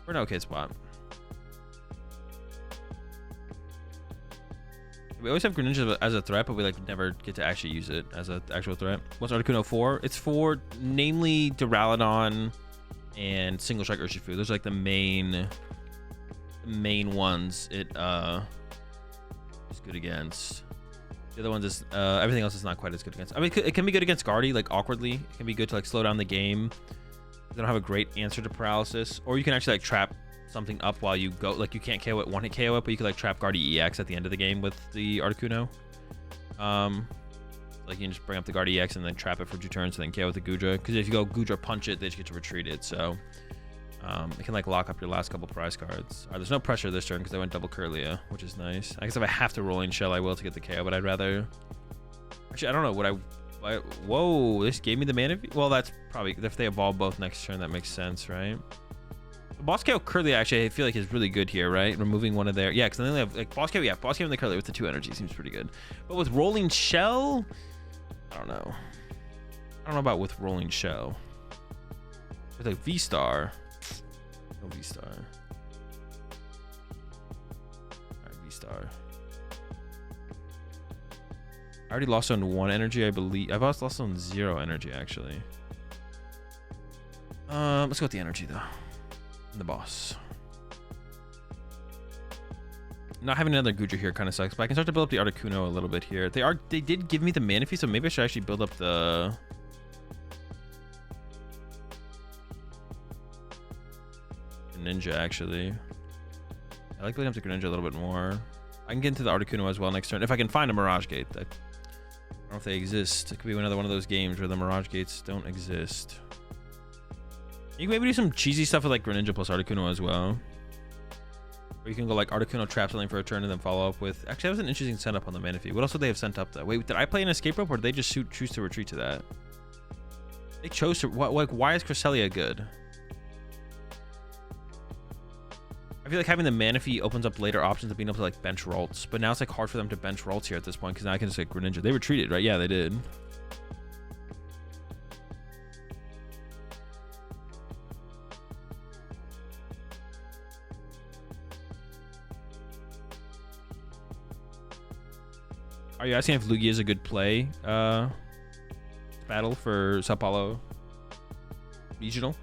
We're in an okay spot. We always have Greninja as a threat, but we like never get to actually use it as an actual threat. What's Articuno for? It's for namely Duraludon and Single Strike Urshifu. Those are like the main ones it is good against. The other ones is everything else is not quite as good against. I mean, it can be good against Guardy, like awkwardly. It can be good to like slow down the game. They don't have a great answer to paralysis, or you can actually like trap something up while you go. Like you can't KO it, one hit KO it, but you could like trap Guardy EX at the end of the game with the Articuno. Like you can just bring up the Guardy EX and then trap it for 2 turns and then KO with the Goodra. Because if you go Goodra punch it, they just get to retreat it. So it can like lock up your last couple prize cards. There's no pressure this turn because I went double Curlia, which is nice. I guess if I have to Rolling Shell, I will to get the KO, but I'd rather. Actually, I don't know. Would I? Whoa! This gave me the mana. Well, that's probably if they evolve both next turn. That makes sense, right? The Boss KO Curlia actually I feel like is really good here, right? Removing one of their because they only have like Boss KO. Yeah, Boss KO and the Curlia with the 2 energy seems pretty good. But with Rolling Shell, I don't know. I don't know about with Rolling Shell. With a V-Star. No V-Star. Alright, V-Star. I already lost on 1 energy, I believe. I've also lost on 0 energy, actually. Let's go with the energy, though. And the boss. Not having another Goodra here kind of sucks, but I can start to build up the Articuno a little bit here. They did give me the Manaphy, so maybe I should actually build up the Greninja, actually. I like building up the Greninja a little bit more. I can get into the Articuno as well next turn if I can find a Mirage Gate. I don't know if they exist. It could be another one of those games where the Mirage Gates don't exist. You can maybe do some cheesy stuff with like Greninja plus Articuno as well. Or you can go like Articuno trap something for a turn and then follow up with... Actually, that was an interesting setup on the Manaphy. What else would they have sent up though? Wait, did I play an escape rope or did they just choose to retreat to that? They chose to... why is Cresselia good? I feel like having the Manaphy opens up later options of being able to like bench Ralts. But now it's like hard for them to bench Ralts here at this point because now I can just like Greninja. They retreated, right? Yeah, they did. Are you asking if Lugia is a good play? Battle for Sao Paulo Regional?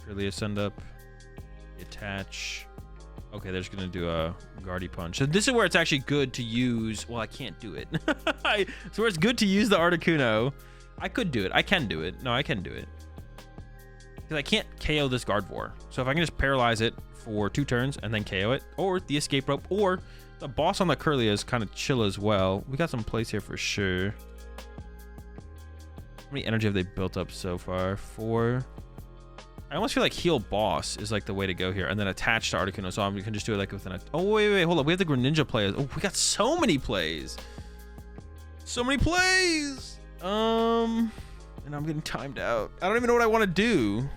Really send up, attach. Okay, they're just gonna do a Guardy Punch. So this is where it's actually good to use. Well, I can't do it. So where it's good to use the Articuno. I could do it. I can do it. No, I can do it. Because I can't KO this Gardevoir. So if I can just paralyze it for 2 turns and then KO it, or the escape rope, or the boss on the Curlia is kind of chill as well. We got some plays here for sure. How many energy have they built up so far? 4. I almost feel like heal boss is like the way to go here, and then attach to Articuno. So we can just do it like within a... Oh wait, hold up. We have the Greninja plays. Oh, we got so many plays. So many plays. And I'm getting timed out. I don't even know what I want to do.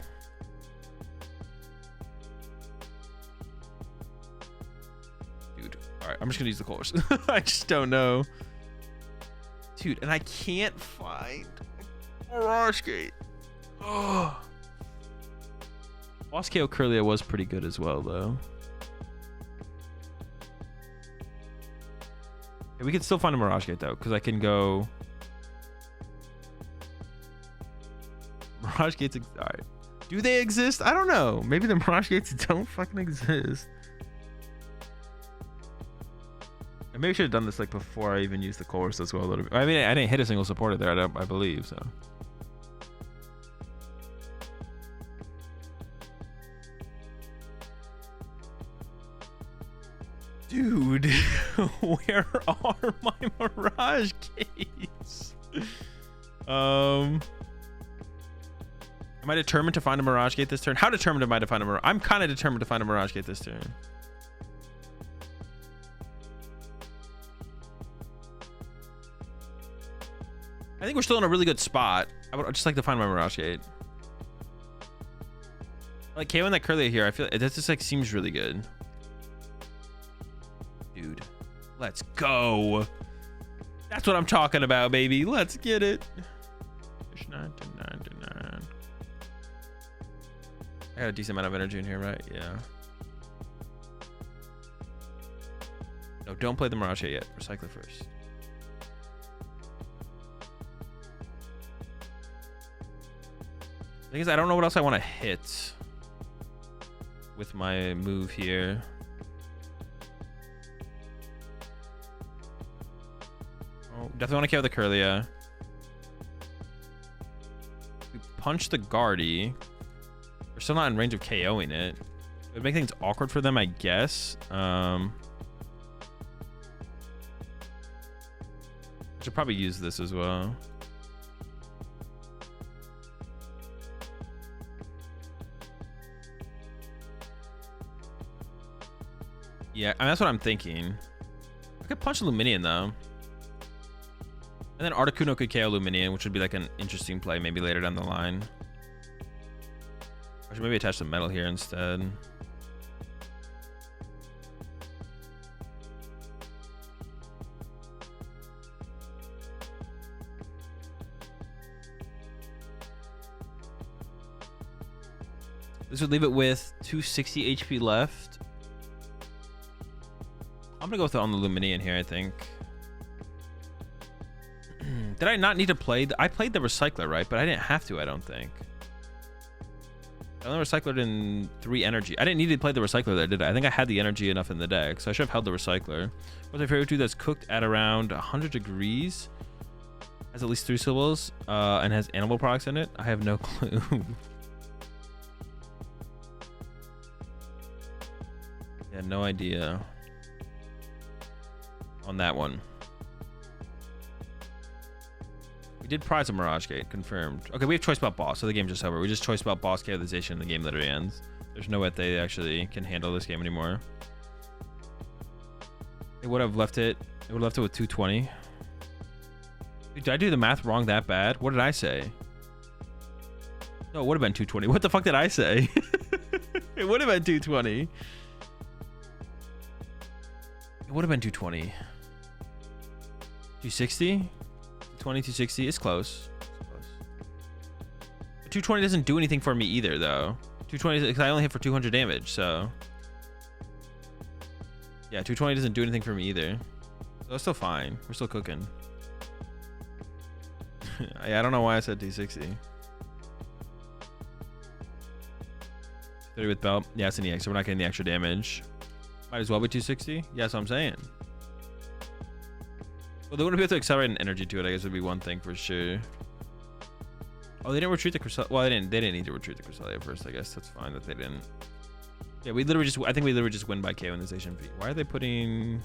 Dude, all right, I'm just gonna use the course. I just don't know. Dude, and I can't find Mirage Gate. Oh. Boss KO Curlia was pretty good as well, though. Okay, we can still find a Mirage Gate, though, because I can go... Mirage Gates, all right. Do they exist? I don't know. Maybe the Mirage Gates don't fucking exist. I maybe should have done this like before I even used the course as well a little bit. I mean, I didn't hit a single supporter there, I believe, so. Dude, where are my Mirage Gates? Am I determined to find a Mirage Gate this turn? How determined am I to find a Mirage? I'm kind of determined to find a Mirage Gate this turn. I think we're still in a really good spot. I would just like to find my Mirage Gate. Like KOing that Curlia here, I feel that just like seems really good. Dude, let's go. That's what I'm talking about, baby. Let's get it. Fish 9 to 9 to 9. I got a decent amount of energy in here, right? Yeah. No, don't play the Mirage yet. Recycle it first. The thing is, I don't know what else I want to hit with my move here. Oh, definitely want to KO the Curlia. We punch the Guardy. We're still not in range of KOing it. It would make things awkward for them, I guess. I should probably use this as well. Yeah, I mean, that's what I'm thinking. I could punch Luminion though. And then Articuno could KO Luminion, which would be like an interesting play maybe later down the line. I should maybe attach the metal here instead. This would leave it with 260 HP left. I'm gonna go with on the Luminian here, I think. Did I not need to play? I played the Recycler, right? But I didn't have to, I don't think. I only recycled in 3 energy. I didn't need to play the Recycler there, did I? I think I had the energy enough in the deck, so I should have held the Recycler. What's my favorite food that's cooked at around 100 degrees? Has at least 3 syllables, and has animal products in it? I have no clue. Yeah, no idea on that one. We did prize a Mirage Gate, confirmed. Okay, we have choice about boss, so the game's just over. We just choice about boss chaoticization and the game literally ends. There's no way they actually can handle this game anymore. It would have left it. It would have left it with 220. Dude, did I do the math wrong that bad? What did I say? No, it would have been 220. What the fuck did I say? It would have been 220. It would have been 220. 260? 260. It's close. It's close. 220 doesn't do anything for me either, though. 220, because I only hit for 200 damage, so. Yeah, 220 doesn't do anything for me either. So it's still fine. We're still cooking. Yeah, I don't know why I said 260. 30 with belt. Yeah, it's an EX, so we're not getting the extra damage. Might as well be 260. Yeah, that's what I'm saying. Well, they wouldn't be able to accelerate an energy to it, I guess would be one thing for sure. Oh, they didn't retreat the Cresselia. Well, they didn't need to retreat the Cresselia first, I guess. That's fine that they didn't. Yeah, we literally just, I think we literally just win by KO in this HP. Why are they putting...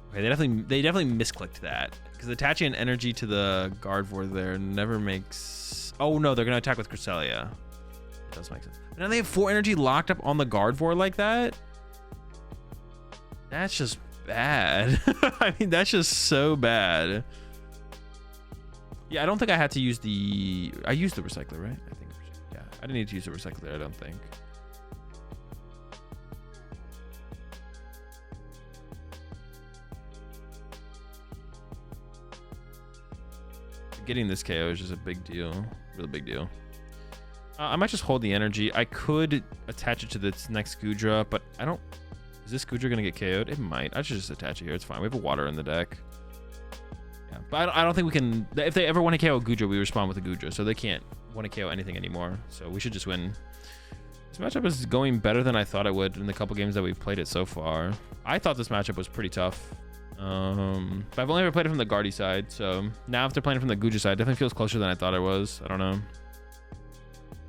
Okay, they definitely misclicked that. Because attaching an energy to the Gardevoir there never makes... Oh no, they're going to attack with Cresselia. It does make sense. But now they have 4 energy locked up on the Gardevoir like that? That's just bad. I mean, that's just so bad. Yeah, I don't think I had to use the... I used the Recycler, right? I think. Yeah, I didn't need to use the Recycler, I don't think. Getting this KO is just a big deal. Really big deal. I might just hold the energy. I could attach it to this next Goodra, but I don't... Is this Goodra going to get KO'd? It might. I should just attach it here. It's fine. We have a water in the deck. Yeah, but I don't think we can... If they ever want to KO Goodra, we respond with a Goodra, so they can't want to KO anything anymore. So we should just win. This matchup is going better than I thought it would in the couple games that we've played it so far. I thought this matchup was pretty tough. But I've only ever played it from the Guardy side, so now after playing it from the Goodra side, it definitely feels closer than I thought it was. I don't know.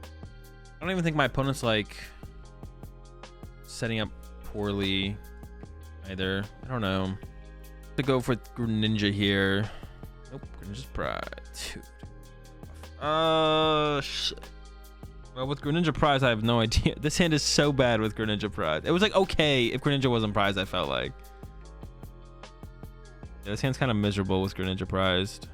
I don't even think my opponent's like setting up poorly either. I don't know. To go for Greninja here. Nope, Greninja's Pride. Dude. Shit. Well, with Greninja Prize, I have no idea. This hand is so bad with Greninja Prize. It was like okay if Greninja wasn't prized, I felt like. Yeah, this hand's kind of miserable with Greninja prized.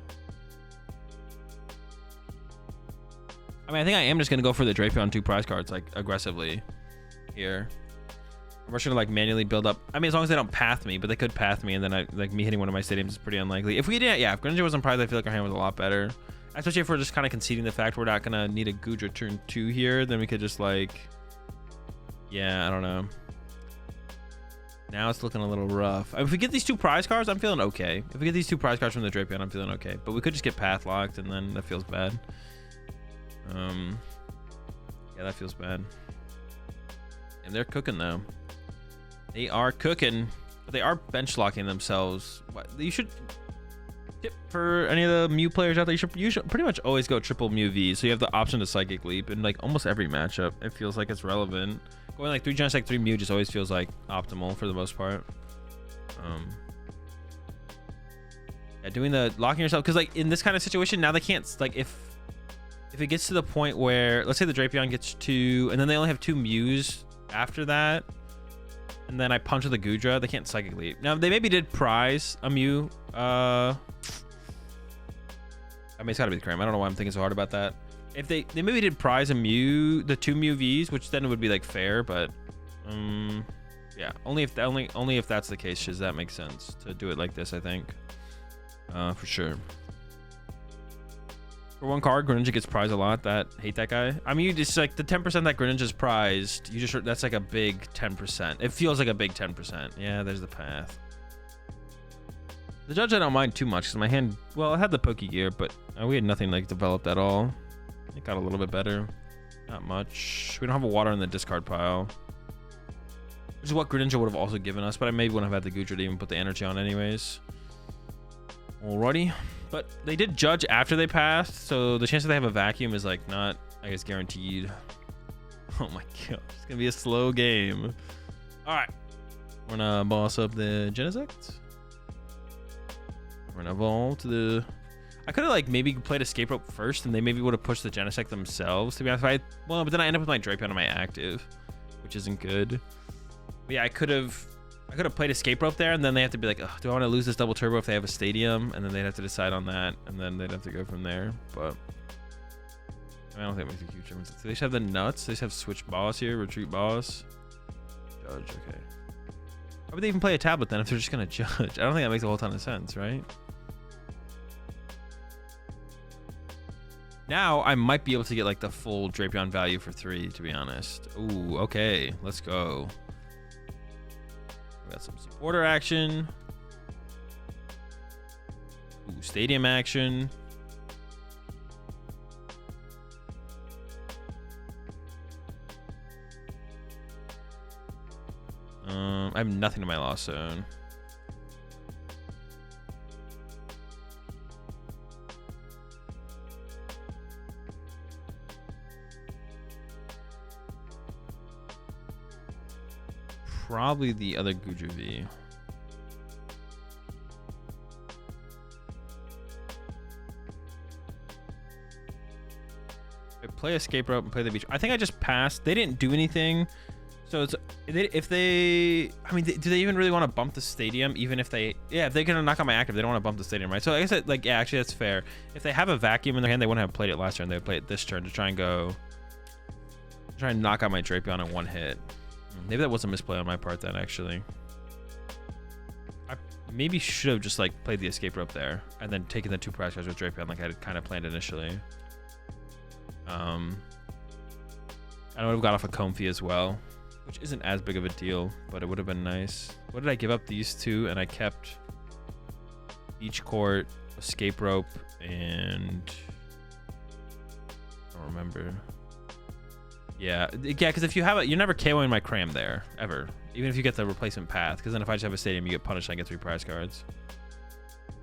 I mean, I think I am just going to go for the Drapion 2 prize cards, like, aggressively here. I'm just going to, like, manually build up. I mean, as long as they don't path me, but they could path me, and then, me hitting one of my stadiums is pretty unlikely. If we didn't, yeah, if Greninja wasn't prized, I feel like our hand was a lot better. Especially if we're just kind of conceding the fact we're not going to need a Goodra turn 2 here, then we could just, like... Yeah, I don't know. Now it's looking a little rough. If we get these 2 prize cards, I'm feeling okay. If we get these 2 prize cards from the Drapion, I'm feeling okay. But we could just get path locked, and then that feels bad. Yeah, that feels bad. And they're cooking though. They are cooking, but they are bench locking themselves. You should tip for any of the Mew players out there. You should pretty much always go triple Mew V, so you have the option to Psychic Leap in like almost every matchup. It feels like it's relevant. Going like 3 Genesect, 3 Mew just always feels like optimal for the most part. Yeah, doing the locking yourself, because like in this kind of situation now they can't, like if it gets to the point where, let's say the Drapion gets 2 and then they only have 2 Mews after that, and then I punch with the Goodra, they can't Psychic Leap. Now they maybe did prize a Mew. I mean, it's gotta be the Cram. I don't know why I'm thinking so hard about that. If they maybe did prize a Mew, the 2 Mew Vs, which then it would be like fair, but yeah, only if that's the case, does that make sense to do it like this, I think. For sure. For one card, Greninja gets prized a lot. Hate that guy. I mean, you just like the 10% that Greninja's prized. You just that's like a big 10%. It feels like a big 10%. Yeah, there's the path. The judge I don't mind too much because my hand. Well, I had the Poke Gear, but we had nothing like developed at all. It got a little bit better. Not much. We don't have a water in the discard pile, which is what Greninja would have also given us. But I maybe wouldn't have had the Goodra to even put the energy on anyways. Alrighty. But they did judge after they passed, so the chance that they have a vacuum is like not, I guess, guaranteed. Oh my god, it's gonna be a slow game. All right, we're gonna boss up the Genesect. We're gonna evolve to the. I could have like maybe played Escape Rope first, and they maybe would have pushed the Genesect themselves. To be honest, well, but then I end up with my Drapion on my active, which isn't good. But yeah, I could have played Escape Rope there, and then they have to be like, oh, do I want to lose this double turbo if they have a stadium? And then they'd have to decide on that, and then they'd have to go from there. But I don't think it makes a huge difference. Do they just have the nuts? They just have switch boss here, retreat boss, judge. Okay. Why would they even play a tablet then if they're just gonna judge? I don't think that makes a whole ton of sense, right? Now I might be able to get like the full Drapion value for 3, to be honest. Ooh, okay, let's go. We got some supporter action. Ooh, stadium action. I have nothing in my lost zone. Probably the other Goodra V. I play Escape Rope and play the beach. I think I just passed. They didn't do anything. So it's if they, I mean, do they even really want to bump the stadium? Even if they, yeah, if they're gonna knock out my active, they don't want to bump the stadium, right? So I guess that, like, yeah, actually that's fair. If they have a vacuum in their hand, they wouldn't have played it last turn. They would play it this turn to try and knock out my Drapion in one hit. Maybe that was a misplay on my part then, actually. I maybe should have just like played the Escape Rope there and then taken the 2 prize cards with Drapion like I had kind of planned initially. I would have got off a Comfy as well, which isn't as big of a deal, but it would have been nice. What did I give up? These 2, and I kept Beach Court, Escape Rope, and I don't remember. Yeah, because if you have it, you're never KOing my Cram there, ever. Even if you get the replacement path, because then if I just have a stadium, you get punished and I get 3 prize cards.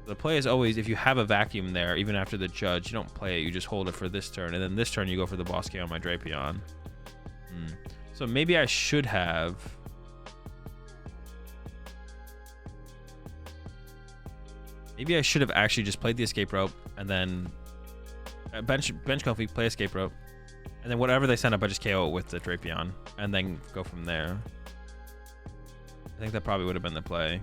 The play is always, if you have a vacuum there, even after the judge, you don't play it, you just hold it for this turn, and then this turn you go for the boss KO on my Drapion. So maybe I should have... Maybe I should have actually just played the Escape Rope, and then bench Comfy, play Escape Rope, and then whatever they send up, I just KO it with the Drapion, and then go from there. I think that probably would have been the play.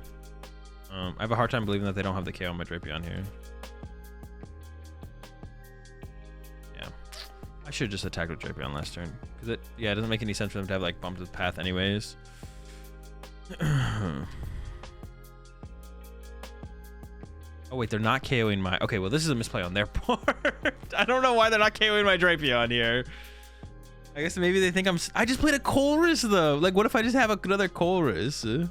I have a hard time believing that they don't have the KO on my Drapion here. Yeah. I should have just attacked with Drapion last turn. Because it doesn't make any sense for them to have like bumped with path anyways. Oh wait, they're not KOing my... Okay, well this is a misplay on their part. I don't know why they're not KOing my Drapion here. I guess maybe they think I just played a Colress though. Like what if I just have another Colress?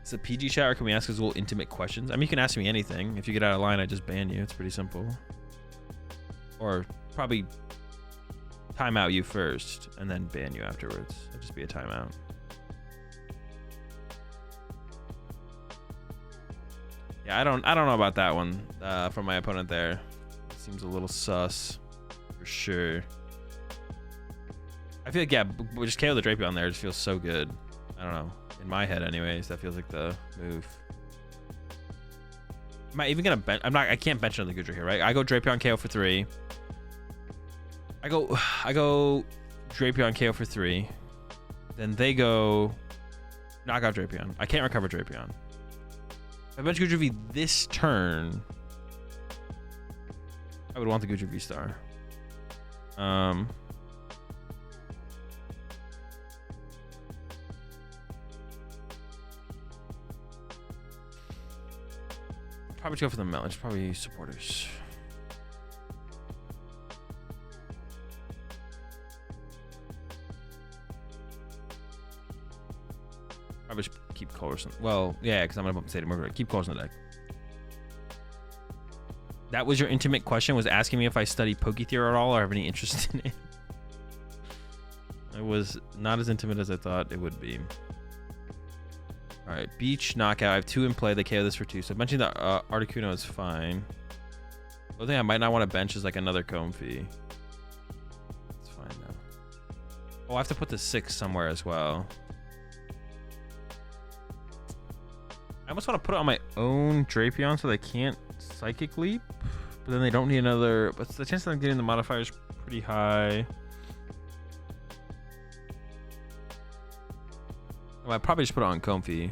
It's a PG chat, or can we ask Azul intimate questions? I mean, you can ask me anything. If you get out of line, I just ban you. It's pretty simple. Or probably timeout you first and then ban you afterwards. It'll just be a timeout. Yeah, I don't know about that one from my opponent there. Seems a little sus for sure. I feel like, yeah, we just KO the Drapion there. It just feels so good. I don't know. In my head anyways, that feels like the move. Am I even gonna bench? I can't bench another Goodra here, right? I go Drapion KO for 3. I go Drapion KO for 3. Then they go knockout Drapion. I can't recover Drapion. If I bench Goodra V this turn, I would want the Goodra V star. Probably go for the melon. It's probably supporters. Probably should keep colors. Well, yeah, because I'm gonna put Stadium Mercury. Keep colors in the deck. That was your intimate question, was asking me if I study Poke Theory at all or have any interest in it. It was not as intimate as I thought it would be. All right, Beach Knockout. I have 2 in play. They KO this for 2. So mentioning that Articuno is fine. The only thing I might not want to bench is like another Comfey. It's fine though. Oh, I have to put the 6 somewhere as well. I almost want to put it on my own Drapion so they can't Psychic Leap, but then they don't need another. But the chance that I'm getting the modifier is pretty high. Well, I probably just put it on Comfey.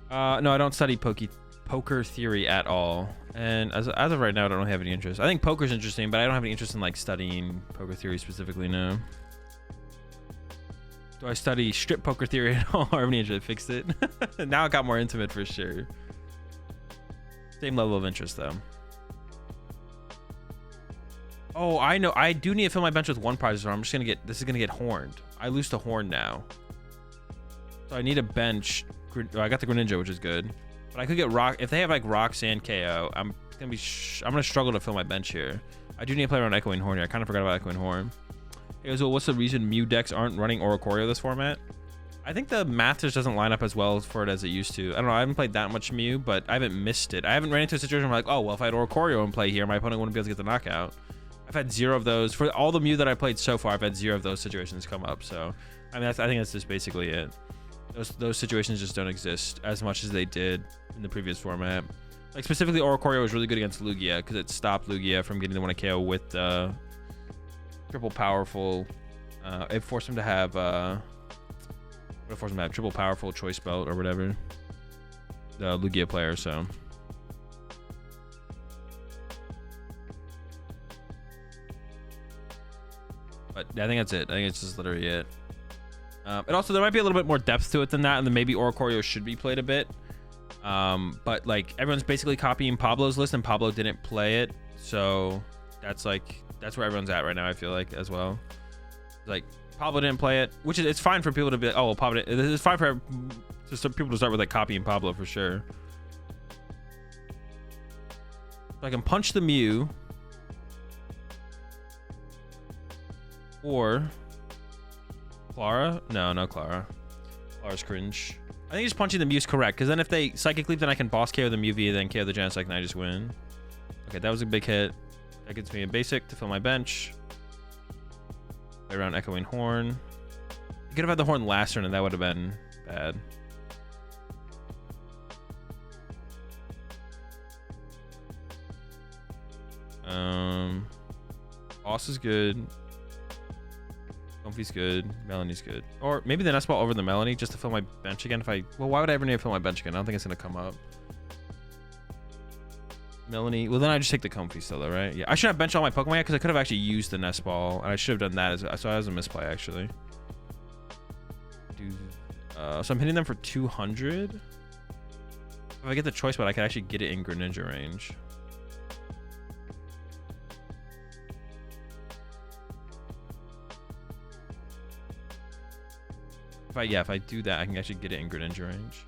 No, I don't study poker theory at all, and as of right now, I don't have any interest. I think poker's interesting, but I don't have any interest in like studying poker theory specifically. No. Do I study strip poker theory at all? Or have any interest? Fixed it. Now it got more intimate for sure. Same level of interest though. Oh, I know. I do need to fill my bench with 1 prize, or I'm just gonna get. This is gonna get horned. I lose to horn now, so I need a bench. I got the Greninja, which is good, but I could get rock if they have like Rock, Sand, KO. I'm gonna struggle to fill my bench here. I do need to play around Echoing Horn here. I kind of forgot about Echoing Horn. Hey, Azul, what's the reason Mew decks aren't running Oricorio this format? I think the math just doesn't line up as well for it as it used to. I don't know. I haven't played that much Mew, but I haven't missed it. I haven't ran into a situation where I'm like, oh well, if I had Oricorio in play here, my opponent wouldn't be able to get the knockout. I've had 0 of those for all the Mew that I played so far. I've had 0 of those situations come up. So, I mean, I think that's just basically it. Those situations just don't exist as much as they did in the previous format. Like specifically, Oricorio was really good against Lugia because it stopped Lugia from getting the 1 KO with triple powerful. It forced him to have triple powerful choice belt or whatever. The Lugia player. So. But I think that's it. I think it's just literally it. And also there might be a little bit more depth to it than that, and then maybe Oricorio should be played a bit. But like everyone's basically copying Pablo's list, and Pablo didn't play it, so that's where everyone's at right now. I feel like as well. Like Pablo didn't play it, which is it's fine for people to be like, oh well, Pablo. It's fine for people to start with like copying Pablo for sure. So I can punch the Mew. Or Clara? No Clara. Clara's cringe. I think just punching the Mew is correct, because then if they Psychic Leap, then I can boss KO the Mew via then KO the Genesect, and I just win. Okay, that was a big hit. That gets me a basic to fill my bench. Play around Echoing Horn. You could have had the Horn last turn, and that would have been bad. Boss is good. Comfey's good. Melanie's good. Or maybe the Nest Ball over the Melanie just to fill my bench again. Well, why would I ever need to fill my bench again? I don't think it's gonna come up. Melanie. Well, then I just take the Comfey still, though, right? Yeah, I should have benched all my Pokemon because I could have actually used the Nest Ball, and I should have done that. So that was a misplay actually. So I'm hitting them for 200. If I get the choice, but I could actually get it in Greninja range. If I do that, I can actually get it in Greninja range.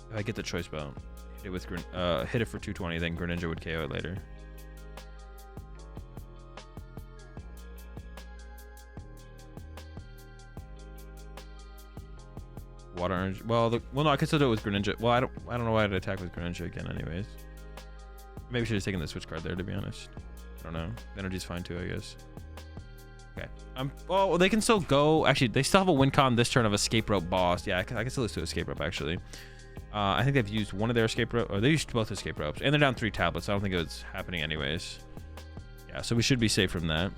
If I get the choice belt, hit it for 220, then Greninja would KO it later. Water Orange. Well, no, I could still do it with Greninja. Well, I don't know why I'd attack with Greninja again, anyways. Maybe I should have taken the switch card there, to be honest. I don't know. The energy's fine too, I guess. Okay. Well, they can still go. Actually, they still have a win con this turn of Escape Rope boss. Yeah, I can still lose to Escape Rope, actually. I think they've used one of their Escape Rope, or they used both Escape Ropes, and they're down 3 tablets. So I don't think it was happening anyways. Yeah, so we should be safe from that.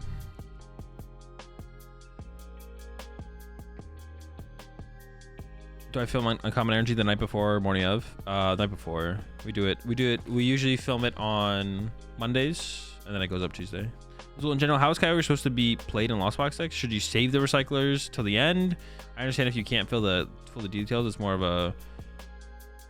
Do I film Uncommon Energy the night before or morning of? Night before. We do it. We usually film it on Mondays, and then it goes up Tuesday. So in general, how is Kyogre supposed to be played in Lost Box decks? Should you save the recyclers till the end? I understand if you can't fill the details. It's more of a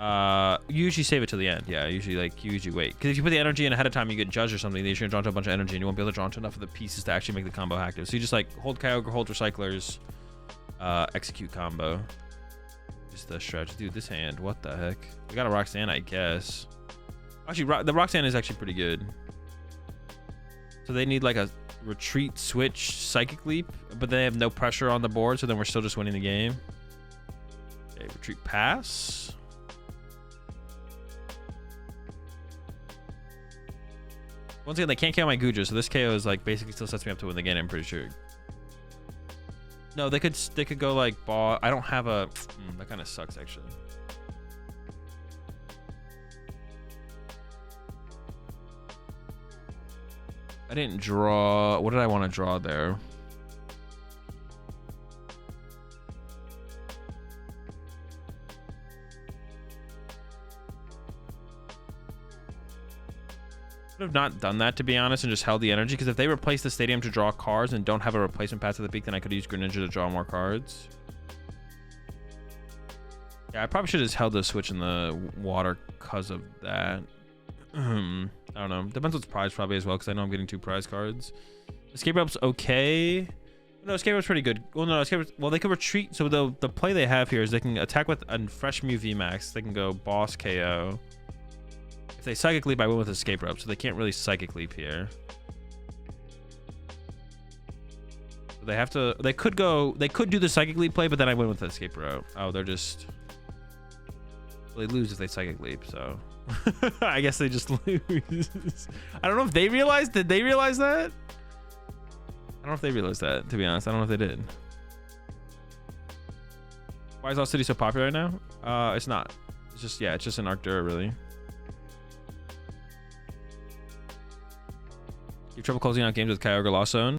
You usually save it till the end. Yeah, usually like you usually wait, because if you put the energy in ahead of time, you get judged or something. Then you're gonna draw into a bunch of energy, and you won't be able to draw into enough of the pieces to actually make the combo active. So you just like hold Kyogre, hold Recyclers, execute combo. Just the stretch, dude. This hand, what the heck? We got a Roxanne, I guess. Actually, the Roxanne is actually pretty good. So they need like a retreat, switch, Psychic Leap, but they have no pressure on the board, so then we're still just winning the game. Okay, retreat, pass. Once again, they can't KO my Goodra, so this KO is like basically still sets me up to win the game, I'm pretty sure. No, they could go like ball. I don't have a that kind of sucks actually. I didn't draw. What did I want to draw there? Could have not done that, to be honest, and just held the energy, because if they replace the stadium to draw cards and don't have a replacement path to the peak, then I could use Greninja to draw more cards. Yeah, I probably should have just held the switch in the water because of that. I don't know. Depends what's prize probably as well, because I know I'm getting 2 prize cards. Escape Rope's okay. No, Escape Rope's pretty good. Well, no, Escape Rope, well, they could retreat. So the play they have here is they can attack with a fresh Mew VMAX. They can go boss KO. If they Psychic Leap, I win with Escape Rope, so they can't really Psychic Leap here. They have to. They could do the Psychic Leap play, but then I win with the Escape Rope. Oh, they're just. They lose if they Psychic Leap, so I guess they just lose. I don't know if they realized. Did they realize that? I don't know if they realized that. To be honest, I don't know if they did. Why is Lost City so popular right now? It's not. It's just it's just an Arctura really. You have trouble closing out games with Kyogre Lost Zone?